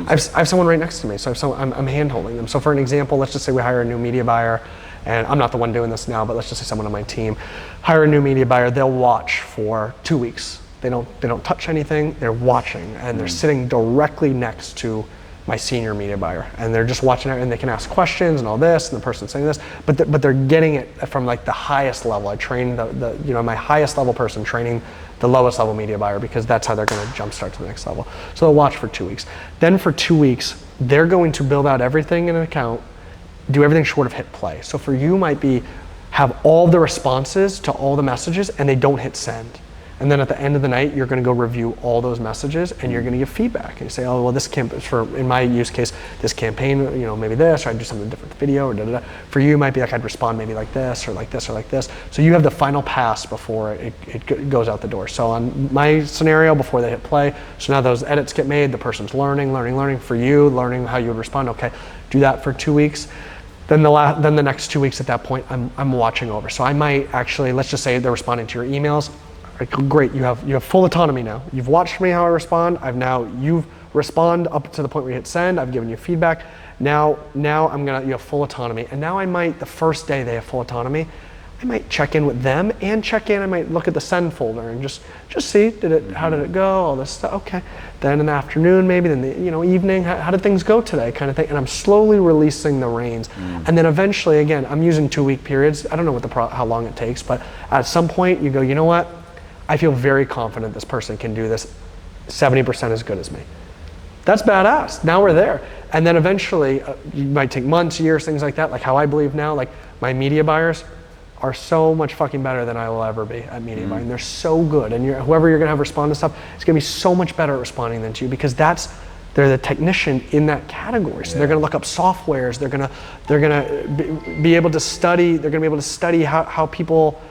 I have someone right next to me, so I'm hand-holding them. So for an example, let's just say we hire a new media buyer, and I'm not the one doing this now, but let's just say someone on my team, hire a new media buyer, they'll watch for 2 weeks. They don't touch anything, they're watching, and they're sitting directly next to my senior media buyer, and they're just watching it, and they can ask questions and all this, and the person's saying this, but they're getting it from like the highest level. I train my highest level person training the lowest level media buyer because that's how they're going to jumpstart to the next level. So they'll watch for 2 weeks. Then for 2 weeks, they're going to build out everything in an account, do everything short of hit play. So for you might be have all the responses to all the messages and they don't hit send. And then at the end of the night, you're going to go review all those messages and you're going to give feedback. And you say, oh, well, this in my use case, this campaign, maybe this, or I'd do something different with video or da-da-da. For you, it might be like I'd respond maybe like this or like this or like this. So you have the final pass before it goes out the door. So on my scenario, before they hit play, so now those edits get made, the person's learning. For you, learning how you would respond. Okay, do that for 2 weeks. Then the next 2 weeks at that point, I'm watching over. So I might actually, let's just say they're responding to your emails. Great, you have full autonomy now. You've watched me how I respond. You've respond up to the point where you hit send. I've given you feedback. Now you have full autonomy. And now the first day they have full autonomy, I might check in with them and I might look at the send folder and just see, how did it go, all this stuff. Okay. Then in the afternoon maybe, then the evening, how did things go today kind of thing. And I'm slowly releasing the reins. And then eventually, again, I'm using 2 week periods. I don't know how long it takes, but at some point you go, you know what? I feel very confident this person can do this 70% as good as me. That's badass. Now we're there. And then eventually, you might take months, years, things like that. Like how I believe now, like my media buyers are so much fucking better than I will ever be at media buying. They're so good. And whoever you're gonna have respond to stuff, it's gonna be so much better at responding than to you because they're the technician in that category. So they're gonna look up softwares. They're gonna be able to study. They're gonna be able to study how people,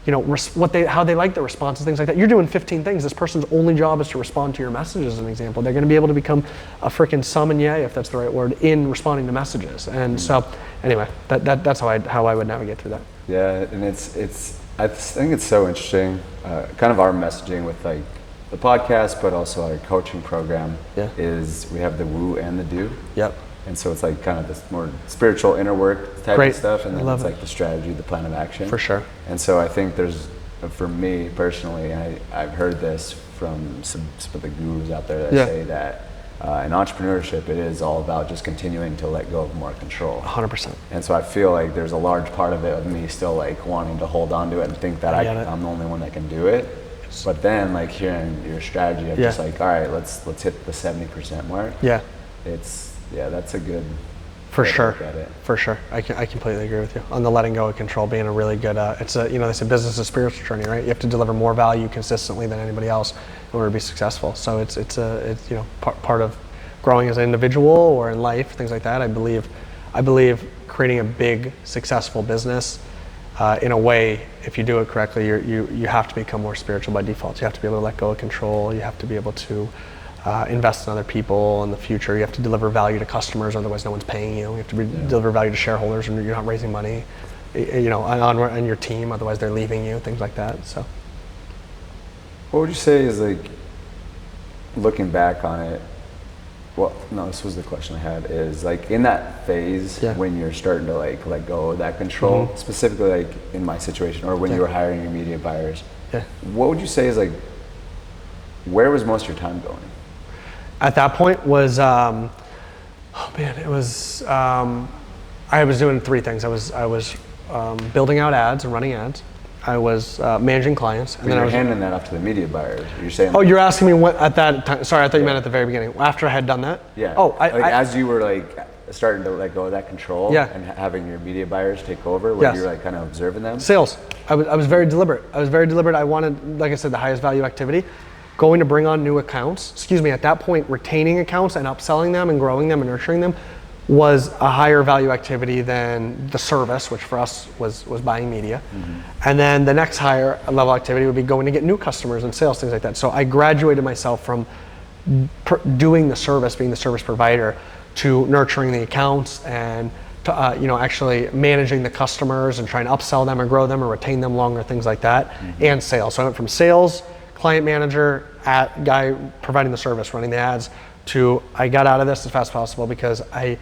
how they like the responses, things like that. You're doing 15 things. This person's only job is to respond to your messages, as an example. They're going to be able to become a freaking sommelier, if that's the right word, in responding to messages. And so, anyway, that's how I would navigate through that. Yeah, and I think it's so interesting. Kind of our messaging with like the podcast, but also our coaching program is we have the woo and the do. Yep. And so it's like kind of this more spiritual inner work type of stuff, and then it's like the strategy, the plan of action. For sure. And so I think for me personally, I've heard this from some of the gurus out there that say that in entrepreneurship, it is all about just continuing to let go of more control. 100%. And so I feel like there's a large part of it of me still like wanting to hold on to it and think that I'm the only one that can do it. But then like hearing your strategy of just like, all right, let's hit the 70% mark. Yeah. That's a good. For way to sure. look at it. For sure. I completely agree with you on the letting go of control being a really good, it's a, they say business is a spiritual journey, right? You have to deliver more value consistently than anybody else in order to be successful. So it's part of growing as an individual or in life, things like that. I believe creating a big, successful business, in a way, if you do it correctly, you have to become more spiritual by default. You have to be able to let go of control. You have to be able to invest in other people in the future. You have to deliver value to customers, otherwise no one's paying you. You have to deliver value to shareholders, and you're not raising money, on your team, otherwise they're leaving you, things like that. So, what would you say is like, looking back on it? Well, no, this was the question I had. Is like in that phase when you're starting to like let go of that control, specifically like in my situation, or when you were hiring your media buyers. Yeah. What would you say is like, where was most of your time going? At that point was, I was doing three things. I was building out ads and running ads. I was managing clients. And then I was handing that off to the media buyers. You're saying. Oh, you're asking me what at that time? Sorry, I thought you meant at the very beginning. After I had done that. Yeah. Oh, as you were like starting to let go of that control. And having your media buyers take over, where you're like kind of observing them. Sales. I was very deliberate. I wanted, like I said, the highest value activity. Going to bring on new accounts. At that point, retaining accounts and upselling them and growing them and nurturing them was a higher value activity than the service, which for us was buying media. And then the next higher level activity would be going to get new customers and sales, things like that. So I graduated myself from doing the service, being the service provider, to nurturing the accounts and to, actually managing the customers and trying to upsell them or grow them or retain them longer, things like that, and sales. So I went from sales, client manager, guy providing the service, running the ads, to I got out of this as fast as possible because a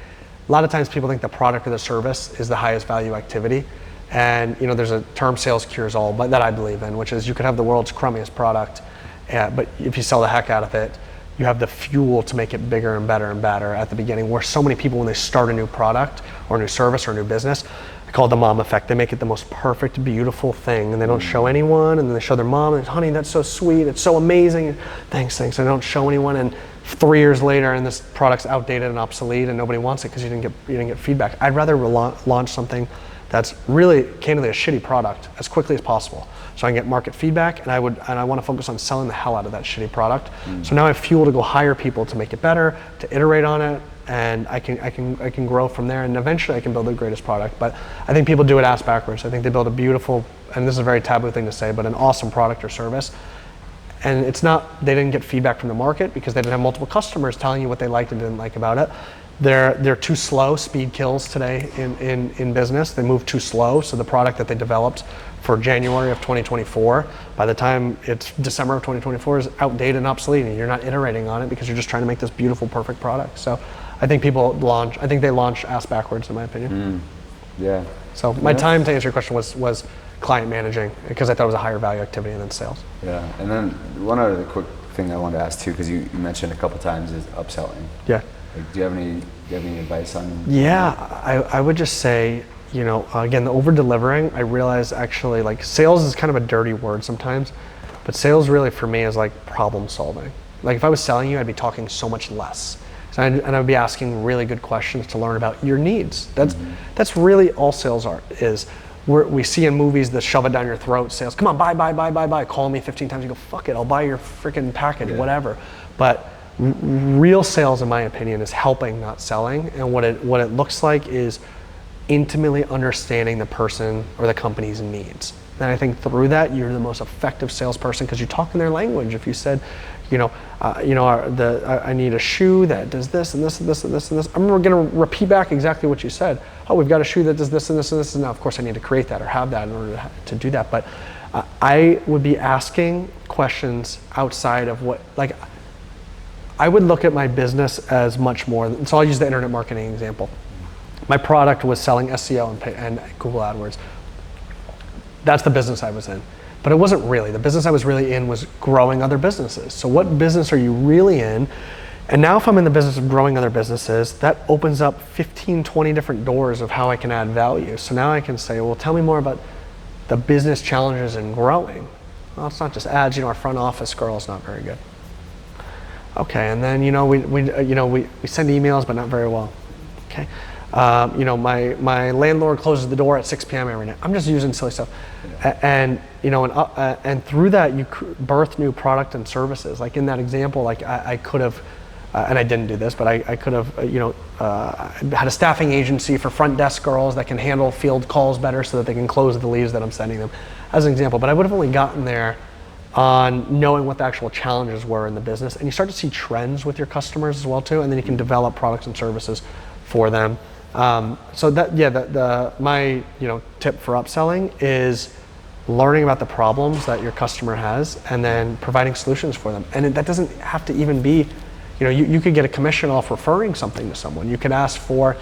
lot of times people think the product or the service is the highest value activity. And there's a term, sales cures all, but that I believe in, which is you could have the world's crummiest product, but if you sell the heck out of it, you have the fuel to make it bigger and better at the beginning, where so many people, when they start a new product or a new service or a new business, I call it the mom effect. They make it the most perfect, beautiful thing, and they don't show anyone, and then they show their mom, and honey, that's so sweet, it's so amazing, thanks. They don't show anyone, and 3 years later, and this product's outdated and obsolete, and nobody wants it because you didn't get feedback. I'd rather launch something that's really, candidly, a shitty product as quickly as possible, so I can get market feedback, and I want to focus on selling the hell out of that shitty product. So now I have fuel to go hire people to make it better, to iterate on it, and I can grow from there, and eventually I can build the greatest product. But I think people do it ass backwards. I think they build a beautiful, and this is a very taboo thing to say, but an awesome product or service. And it's not, they didn't get feedback from the market because they didn't have multiple customers telling you what they liked and didn't like about it. They're too slow. Speed kills today in business. They move too slow. So the product that they developed for January of 2024, by the time it's December of 2024, is outdated and obsolete, and you're not iterating on it because you're just trying to make this beautiful, perfect product. So I think they launch ass backwards, in my opinion. Yeah. So my time, to answer your question, was client managing, because I thought it was a higher value activity than sales. Yeah, and then one other quick thing I wanted to ask too, because you mentioned a couple times, is upselling. Yeah. Like, do you have any advice on? Yeah, I would just say, again, the over delivering. I realize actually, like, sales is kind of a dirty word sometimes, but sales really for me is like problem solving. Like if I was selling you, I'd be talking so much less. And I would be asking really good questions to learn about your needs. That's really all sales is. We see in movies the shove it down your throat sales. Come on, buy. Call me 15 times. You go, fuck it, I'll buy your freaking package, whatever. But real sales, in my opinion, is helping, not selling. And what it looks like is intimately understanding the person or the company's needs. And I think through that, you're the most effective salesperson because you're talking their language. If you said, I need a shoe that does this and this and this and this and this, I'm going to repeat back exactly what you said. Oh, we've got a shoe that does this and this and this, and now of course I need to create that or have that in order to do that. But I would be asking questions outside of what, like, I would look at my business as much more. So I'll use the internet marketing example. My product was selling SEO and Google AdWords. That's the business I was in. But it wasn't really. The business I was really in was growing other businesses. So what business are you really in? And now if I'm in the business of growing other businesses, that opens up 15, 20 different doors of how I can add value. So now I can say, well, tell me more about the business challenges in growing. Well, it's not just ads. Our front office girl is not very good. Okay, and then we send emails, but not very well. Okay, My landlord closes the door at 6 p.m. every night. I'm just using silly stuff. And through that, you birth new product and services. Like in that example, like I could have, and I didn't do this, but I could have, had a staffing agency for front desk girls that can handle field calls better so that they can close the leads that I'm sending them, as an example. But I would have only gotten there on knowing what the actual challenges were in the business. And you start to see trends with your customers as well too, and then you can develop products and services for them. So that, my tip for upselling is learning about the problems that your customer has and then providing solutions for them. And that doesn't have to even be, you could get a commission off referring something to someone. You could ask for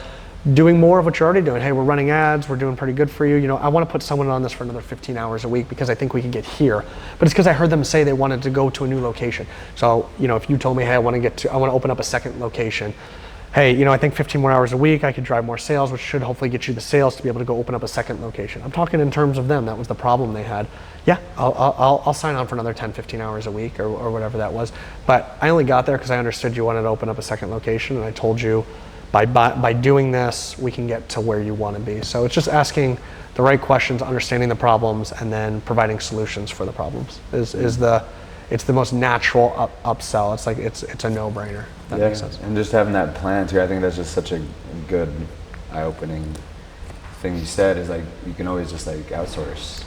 doing more of what you're already doing. Hey, we're running ads, we're doing pretty good for you. I want to put someone on this for another 15 hours a week because I think we can get here. But it's because I heard them say they wanted to go to a new location. So, if you told me, hey, I want to open up a second location. Hey, I think 15 more hours a week, I could drive more sales, which should hopefully get you the sales to be able to go open up a second location. I'm talking in terms of them. That was the problem they had. Yeah, I'll sign on for another 10, 15 hours a week or whatever that was. But I only got there because I understood you wanted to open up a second location, and I told you by doing this, we can get to where you want to be. So it's just asking the right questions, understanding the problems, and then providing solutions for the problems it's the most natural upsell. It's like it's a no-brainer. That makes sense. And just having that plan too. I think that's just such a good eye-opening thing you said. Is like you can always just like outsource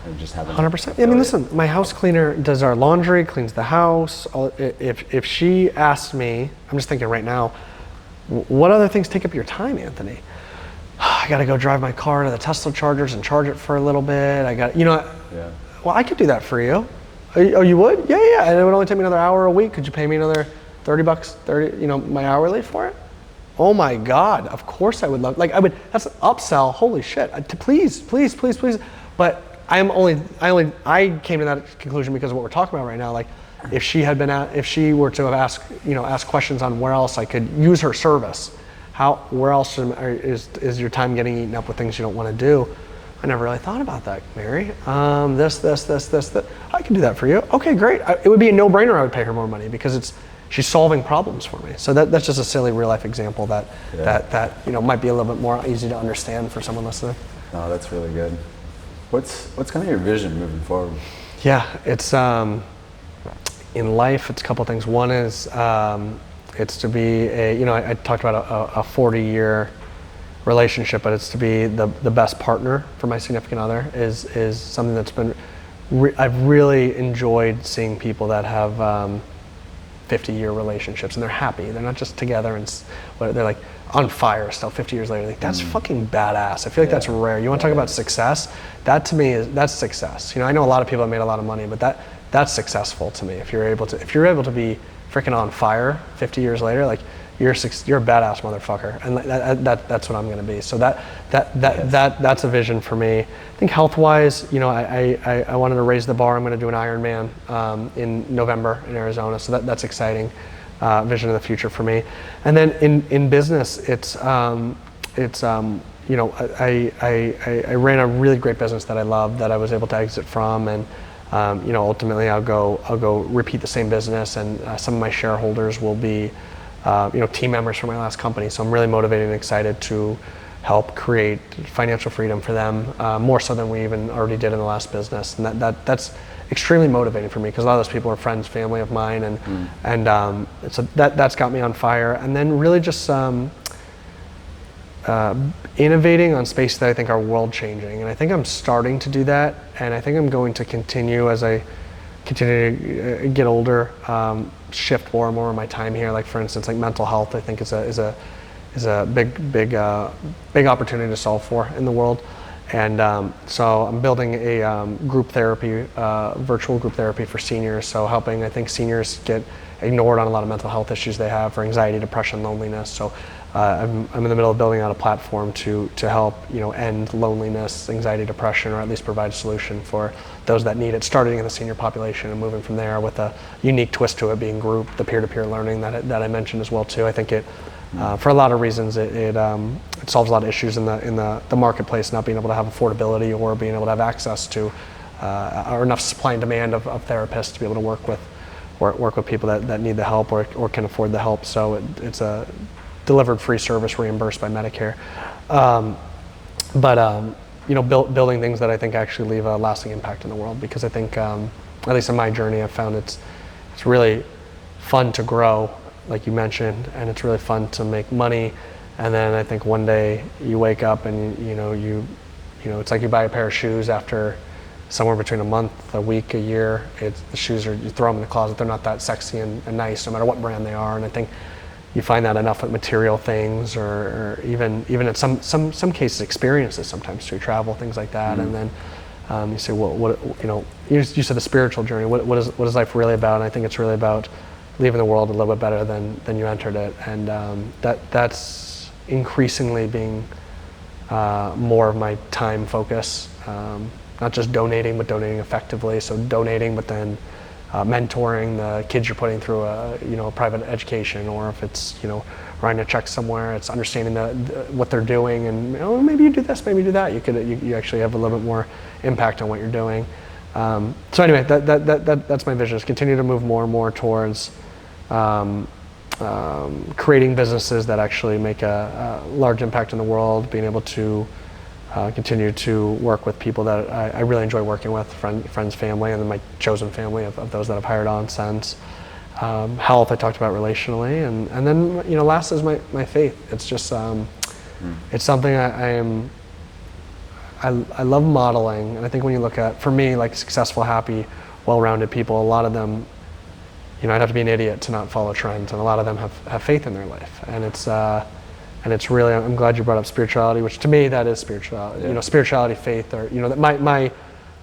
and just have 100%. I mean, listen, my house cleaner does our laundry, cleans the house. If she asked me, I'm just thinking right now, what other things take up your time, Anthony? I got to go drive my car to the Tesla chargers and charge it for a little bit. Well, I could do that for you. Oh, you would? Yeah. And it would only take me another hour a week. Could you pay me another $30, my hourly for it? Oh my God, of course I would love, that's an upsell, holy shit. Please. But I came to that conclusion because of what we're talking about right now. Like if she were to have asked questions on where else I could use her service, where else is your time getting eaten up with things you don't want to do? I never really thought about that, Mary. This. I can do that for you. Okay, great. It would be a no-brainer. I would pay her more money because she's solving problems for me. So that's just a silly real-life example that might be a little bit more easy to understand for someone listening. No, that's really good. What's kind of your vision moving forward? Yeah, it's in life. It's a couple things. One is it's to be I talked about a 40-year relationship, but it's to be the best partner for my significant other is something that's been I've really enjoyed seeing people that have 50-year relationships and they're happy. They're not just together and they're like on fire still 50 years later. Like that's fucking badass. I feel like that's rare. You want to talk about success? That to me that's success. I know a lot of people have made a lot of money, but that's successful to me. If you're able to be freaking on fire 50 years later, like you're a badass motherfucker, and that's what I'm going to be. So that's a vision for me. I think health-wise, I wanted to raise the bar. I'm going to do an Ironman in November in Arizona, so that's exciting vision of the future for me. And then in business, it's I ran a really great business that I loved that I was able to exit from, and ultimately I'll go repeat the same business, and some of my shareholders will be team members from my last company. So I'm really motivated and excited to help create financial freedom for them, more so than we even already did in the last business. And that's extremely motivating for me because a lot of those people are friends, family of mine, and so that's got me on fire. And then really just innovating on spaces that I think are world changing. And I think I'm starting to do that, and I think I'm going to continue as I continue to get older, shift more and more of my time here. Like for instance, like mental health, I think is a big opportunity to solve for in the world. And so I'm building a group therapy, virtual group therapy for seniors. So helping, I think, seniors get ignored on a lot of mental health issues they have for anxiety, depression, loneliness. So I'm in the middle of building out a platform to help end loneliness, anxiety, depression, or at least provide a solution for those that need it, starting in the senior population and moving from there with a unique twist to it being group, the peer-to-peer learning that I mentioned as well too. I think it, for a lot of reasons, it solves a lot of issues in the marketplace, not being able to have affordability or being able to have access to or enough supply and demand of therapists to be able to work with people that need the help or can afford the help. So it's delivered free service reimbursed by Medicare. Building things that I think actually leave a lasting impact in the world, because I think, at least in my journey, I've found it's really fun to grow, like you mentioned, and it's really fun to make money. And then I think one day you wake up and it's like you buy a pair of shoes after somewhere between a month, a week, a year. The shoes you throw them in the closet. They're not that sexy and nice, no matter what brand they are. And I think you find that enough with material things, or even in some cases experiences, sometimes through travel, things like that. And then you say, well, you said the spiritual journey. What is life really about? And I think it's really about leaving the world a little bit better than you entered it. And that's increasingly being more of my time focus. Not just donating, but donating effectively. So donating, but then mentoring the kids you're putting through a private education, or if it's writing a check somewhere, it's understanding what they're doing, and maybe you do this, maybe you do that. You actually have a little bit more impact on what you're doing. So anyway, that's my vision: is continue to move more and more towards creating businesses that actually make a large impact in the world, being able to continue to work with people that I really enjoy working with, friends, family, and then my chosen family of those that I've hired on since. Health, I talked about relationally, and then last is my faith. It's just it's something I love modeling, and I think when you look at, for me, like successful, happy, well-rounded people, a lot of them, I'd have to be an idiot to not follow trends, and a lot of them have faith in their life, and it's really, I'm glad you brought up spirituality, which to me that is spirituality. Yeah. Spirituality, faith, or that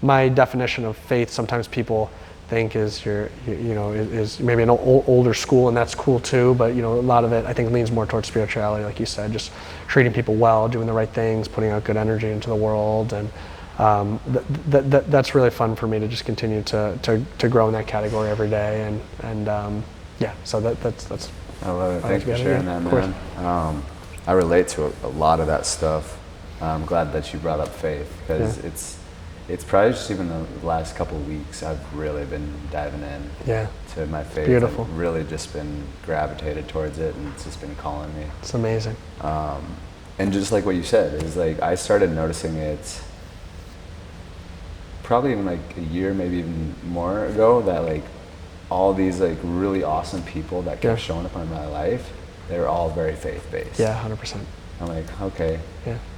my definition of faith, sometimes people think is is maybe an older school, and that's cool too. But a lot of it I think leans more towards spirituality, like you said, just treating people well, doing the right things, putting out good energy into the world, and that's really fun for me to just continue to grow in that category every day, and so that's. I love it. Thanks for sharing that, man. I relate to a lot of that stuff. I'm glad that you brought up faith, because it's probably just even the last couple of weeks I've really been diving in to my faith. Beautiful. I've really just been gravitated towards it, and it's just been calling me. It's amazing. And just like what you said, is like I started noticing it probably even like a year, maybe even more ago, that like all these like really awesome people that kept showing up in my life, they were all very faith-based. Yeah, 100%. I'm like, okay,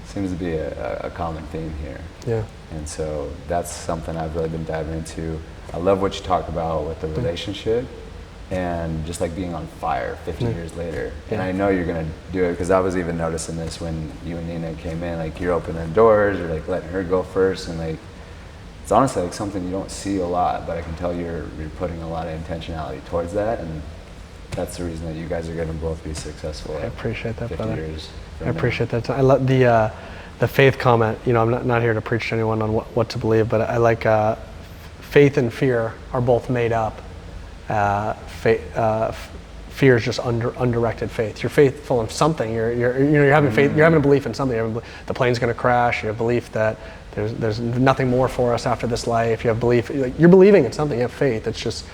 seems to be a common theme here. Yeah. And so that's something I've really been diving into. I love what you talk about with the relationship, and just like being on fire 50 years later. And I know you're gonna do it, because I was even noticing this when you and Nina came in, like you're opening doors, you're like letting her go first, and like it's honestly like something you don't see a lot, but I can tell you're putting a lot of intentionality towards that, and that's the reason that you guys are going to both be successful. I appreciate that, 50 brother. years I appreciate that. I love the faith comment. I'm not here to preach to anyone on what to believe, but I like faith and fear are both made up. Fear is just undirected faith. You're faithful in something. You're having faith. You're having a belief in something. The plane's going to crash. You have belief that there's nothing more for us after this life. You have belief. You're believing in something. You have faith. It's just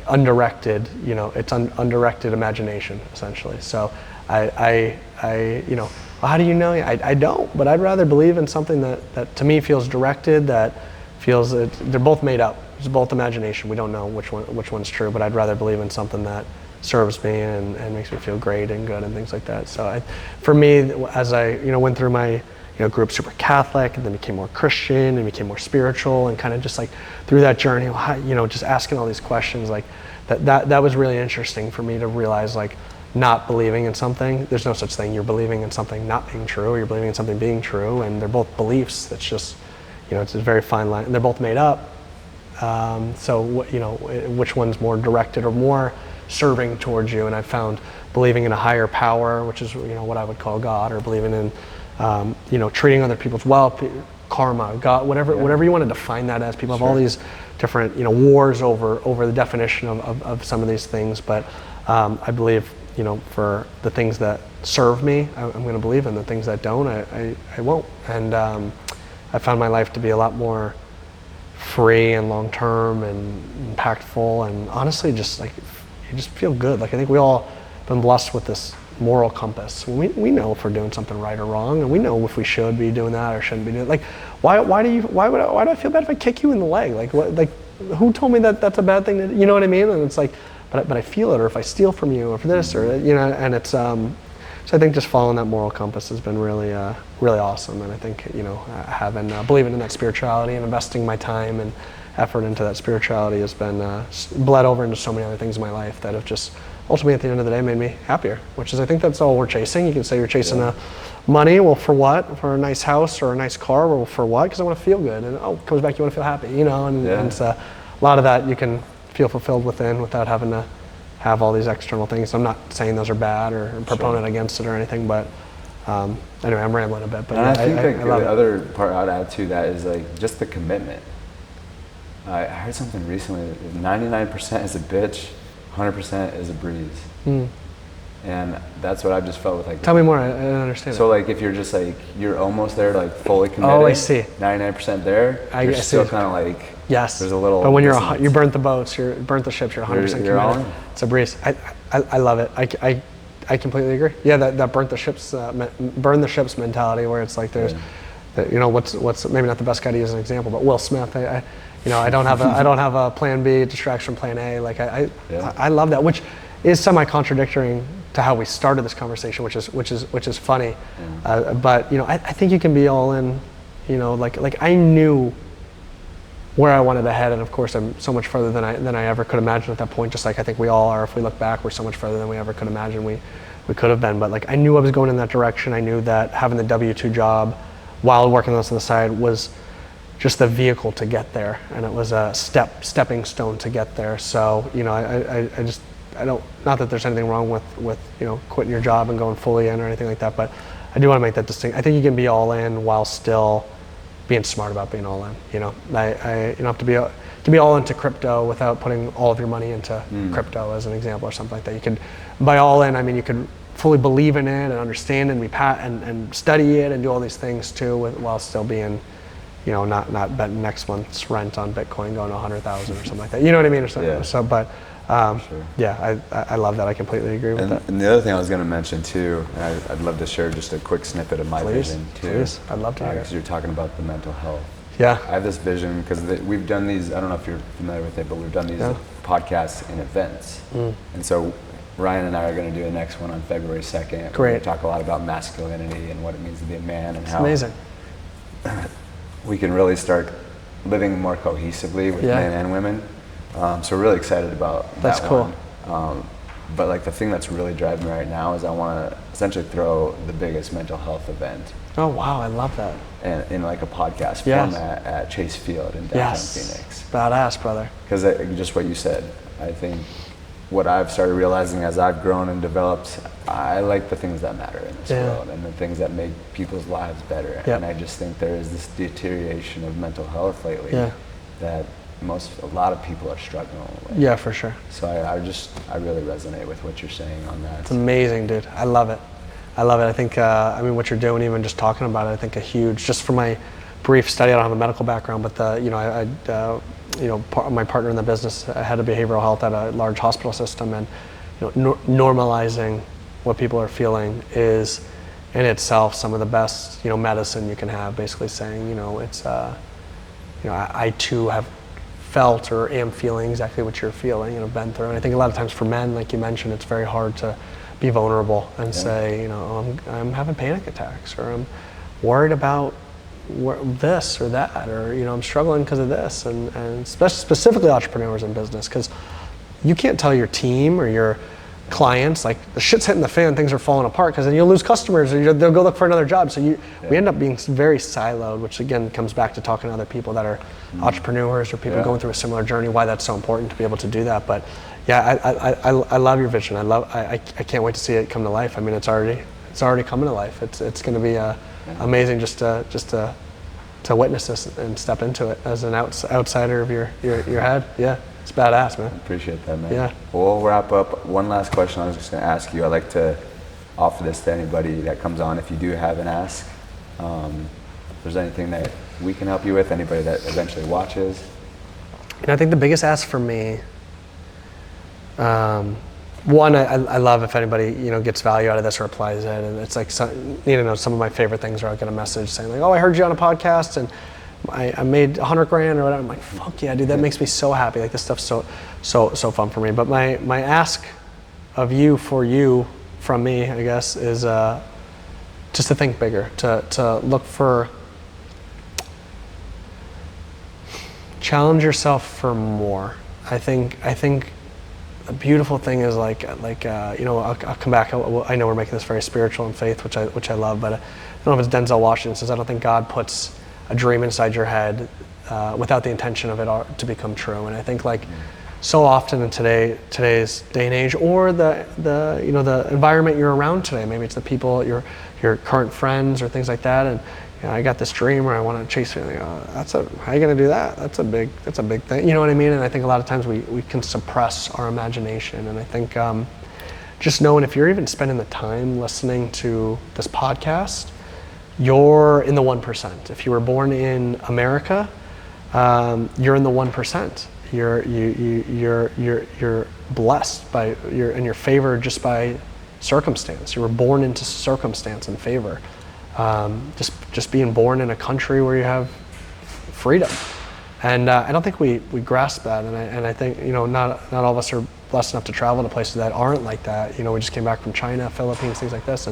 undirected. It's undirected imagination, essentially. So how do you know? I don't. But I'd rather believe in something that to me feels directed. That feels that they're both made up. It's both imagination. We don't know which one's true. But I'd rather believe in something that serves me and makes me feel great and good and things like that. So for me, as I went through my grew up super Catholic, and then became more Christian and became more spiritual, and kind of just like through that journey, just asking all these questions, like that was really interesting for me to realize, like not believing in something, there's no such thing. You're believing in something not being true, or you're believing in something being true, and they're both beliefs. That's just, it's a very fine line, and they're both made up. So which one's more directed or more serving towards you? And I found believing in a higher power, which is what I would call God, or believing in treating other people's well, karma, God, whatever you want to define that as. People have all these different wars over the definition of some of these things, but I believe for the things that serve me, I'm going to believe in. The things that don't, I won't. And I found my life to be a lot more free and long term and impactful, and honestly just like you just feel good. Like I think we all been blessed with this moral compass. We know if we're doing something right or wrong, and we know if we should be doing that or shouldn't be doing it. Like, why do I feel bad if I kick you in the leg? Like, who told me that that's a bad thing? You know what I mean? And it's like, but I feel it, or if I steal from you, or for this, or and it's so I think just following that moral compass has been really awesome, and I think having believing in that spirituality and investing my time and effort into that spirituality has been bled over into so many other things in my life that have just ultimately at the end of the day made me happier, which is I think that's all we're chasing. You can say you're chasing money, well, for what? For a nice house or a nice car, well, for what? Because I want to feel good, and it comes back, you want to feel happy, and so a lot of that you can feel fulfilled within without having to have all these external things. I'm not saying those are bad or a proponent against it or anything, but anyway, I'm rambling a bit. But I think the other part I'd add to that is like just the commitment. I heard something recently, 99% is a bitch, 100% is a breeze. And that's what I've just felt with like. Tell me more, I don't understand. So like if you're just like, you're almost there, like fully committed. Oh, I see. 99% there, you're still kind of like, yes. There's a little. But when you burnt the boats, you burnt the ships, you're 100% committed. It's a breeze. I love it. I completely agree. Yeah, that burn the ships mentality, where it's like there's, what's maybe not the best guy to use as an example, but Will Smith. I don't have a plan B, distraction plan A. Like I love that, which is semi-contradictory to how we started this conversation, which is funny. But I think you can be all in. Like I knew where I wanted to head, and of course I'm so much further than I ever could imagine at that point. Just like I think we all are. If we look back, we're so much further than we ever could imagine we could have been. But like I knew I was going in that direction. I knew that having the W-2 job while working on this on the side was just the vehicle to get there, and it was a stepping stone to get there. So I don't, not that there's anything wrong with quitting your job and going fully in or anything like that, but I do want to make that distinction. I think you can be all in while still being smart about being all in. You don't have to be you can be all into crypto without putting all of your money into crypto, as an example, or something like that. You can, by all in, I mean you can fully believe in it and understand it and study it and do all these things too, while still being not betting next month's rent on Bitcoin going to 100,000 or something like that. You know what I mean? Or something. Yeah. So, but I love that. I completely agree with that. And the other thing I was going to mention too, and I'd love to share just a quick snippet of my vision too. Please, I'd love to hear it. Because you're talking about the mental health. Yeah. I have this vision because we've done these, I don't know if you're familiar with it, but we've done these podcasts and events. And so Ryan and I are going to do the next one on February 2nd. Great. We're going to talk a lot about masculinity and what it means to be a man, and how amazing. We can really start living more cohesively with men and women. So we're really excited about that. That's cool. One. But like the thing that's really driving me right now is I want to essentially throw the biggest mental health event. Oh wow, I love that. And in like a podcast format at Chase Field in downtown Phoenix. Badass, brother. Because just what you said, I think what I've started realizing as I've grown and developed, I like the things that matter in this world and the things that make people's lives better. And I just think there is this deterioration of mental health lately that a lot of people are struggling with. Yeah, for sure. So I really resonate with what you're saying on that. It's amazing, dude. I love it. I think, what you're doing, even just talking about it, I think just from my brief study, I don't have a medical background, but my partner in the business, head of behavioral health at a large hospital system, and normalizing what people are feeling is in itself some of the best medicine you can have. Basically saying it's I too have felt or am feeling exactly what you're feeling, been through. And I think a lot of times for men, like you mentioned, it's very hard to be vulnerable and say, I'm having panic attacks, or I'm worried about this or that, or I'm struggling because of this, and specifically entrepreneurs in business, because you can't tell your team or your clients like the shit's hitting the fan, things are falling apart, because then you'll lose customers or they'll go look for another job. So we end up being very siloed, which again comes back to talking to other people that are entrepreneurs or people going through a similar journey, why that's so important to be able to do that. But I love your vision. I can't wait to see it come to life. I mean, it's already coming to life. It's going to be amazing just to witness this and step into it as an outsider of your head. Yeah, it's badass, man. Appreciate that, man. Yeah. Well, we'll wrap up. One last question I was just going to ask you. I like to offer this to anybody that comes on. If you do have an ask, if there's anything that we can help you with, anybody that eventually watches. I think the biggest ask for me one, I love if anybody, gets value out of this or applies it. And it's like, some of my favorite things are I'll get a message saying like, oh, I heard you on a podcast and I made $100,000 or whatever. I'm like, fuck yeah, dude, that makes me so happy. Like this stuff's so fun for me. But my ask of you for you from me, I guess, is just to think bigger, to look for, challenge yourself for more. I think the beautiful thing is like I'll come back. I know we're making this very spiritual and faith, which I love, but I don't know if it's Denzel Washington says, I don't think God puts a dream inside your head without the intention of it to become true. And I think like so often in today's day and age, or the environment you're around today, maybe it's the people, your current friends or things like that, and I got this dream or I want to chase it. How are you going to do that? That's a big thing. You know what I mean? And I think a lot of times we can suppress our imagination. And I think just knowing if you're even spending the time listening to this podcast, you're in the 1%. If you were born in America, you're in the 1%. You're blessed by and you're favored just by circumstance. You were born into circumstance and favor. Just being born in a country where you have freedom, and I don't think we grasp that. And I think not all of us are blessed enough to travel to places that aren't like that. We just came back from China, Philippines, things like this,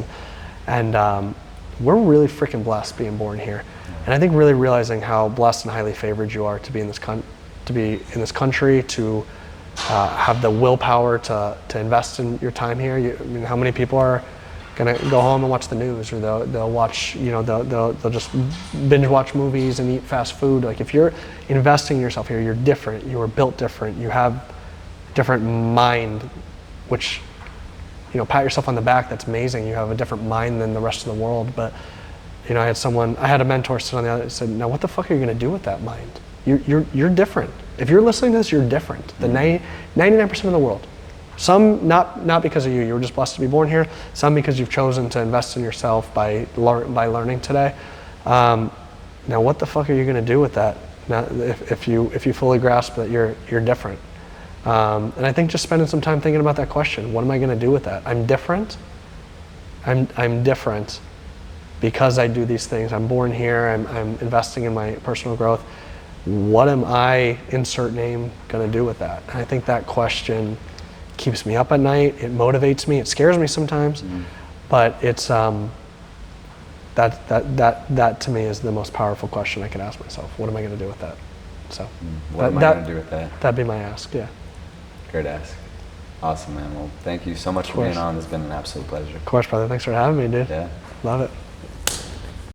and we're really freaking blessed being born here. And I think really realizing how blessed and highly favored you are to be in this country, to have the willpower to invest in your time here. How many people are gonna go home and watch the news, or they'll watch, they'll just binge watch movies and eat fast food? Like if you're investing in yourself here, you're different. You were built different. You have different mind, which pat yourself on the back. That's amazing. You have a different mind than the rest of the world. But I had a mentor sit on the other and said, now what the fuck are you gonna do with that mind? You're different. If you're listening to this, you're different than 99% of the world. Some not because of you. You were just blessed to be born here. Some because you've chosen to invest in yourself by learning today. Now, what the fuck are you going to do with that? Now, if you fully grasp that you're different. And I think just spending some time thinking about that question. What am I going to do with that? I'm different. I'm different because I do these things. I'm born here. I'm investing in my personal growth. What am I, insert name, going to do with that? And I think that question keeps me up at night. It motivates me. It scares me sometimes, but it's that to me is the most powerful question I can ask myself. What am I going to do with that? So what am I going to do with that? That'd be my ask. Yeah. Great ask. Awesome, man. Well, thank you so much for being on. It's been an absolute pleasure. Of course, brother. Thanks for having me, dude. Yeah. Love it.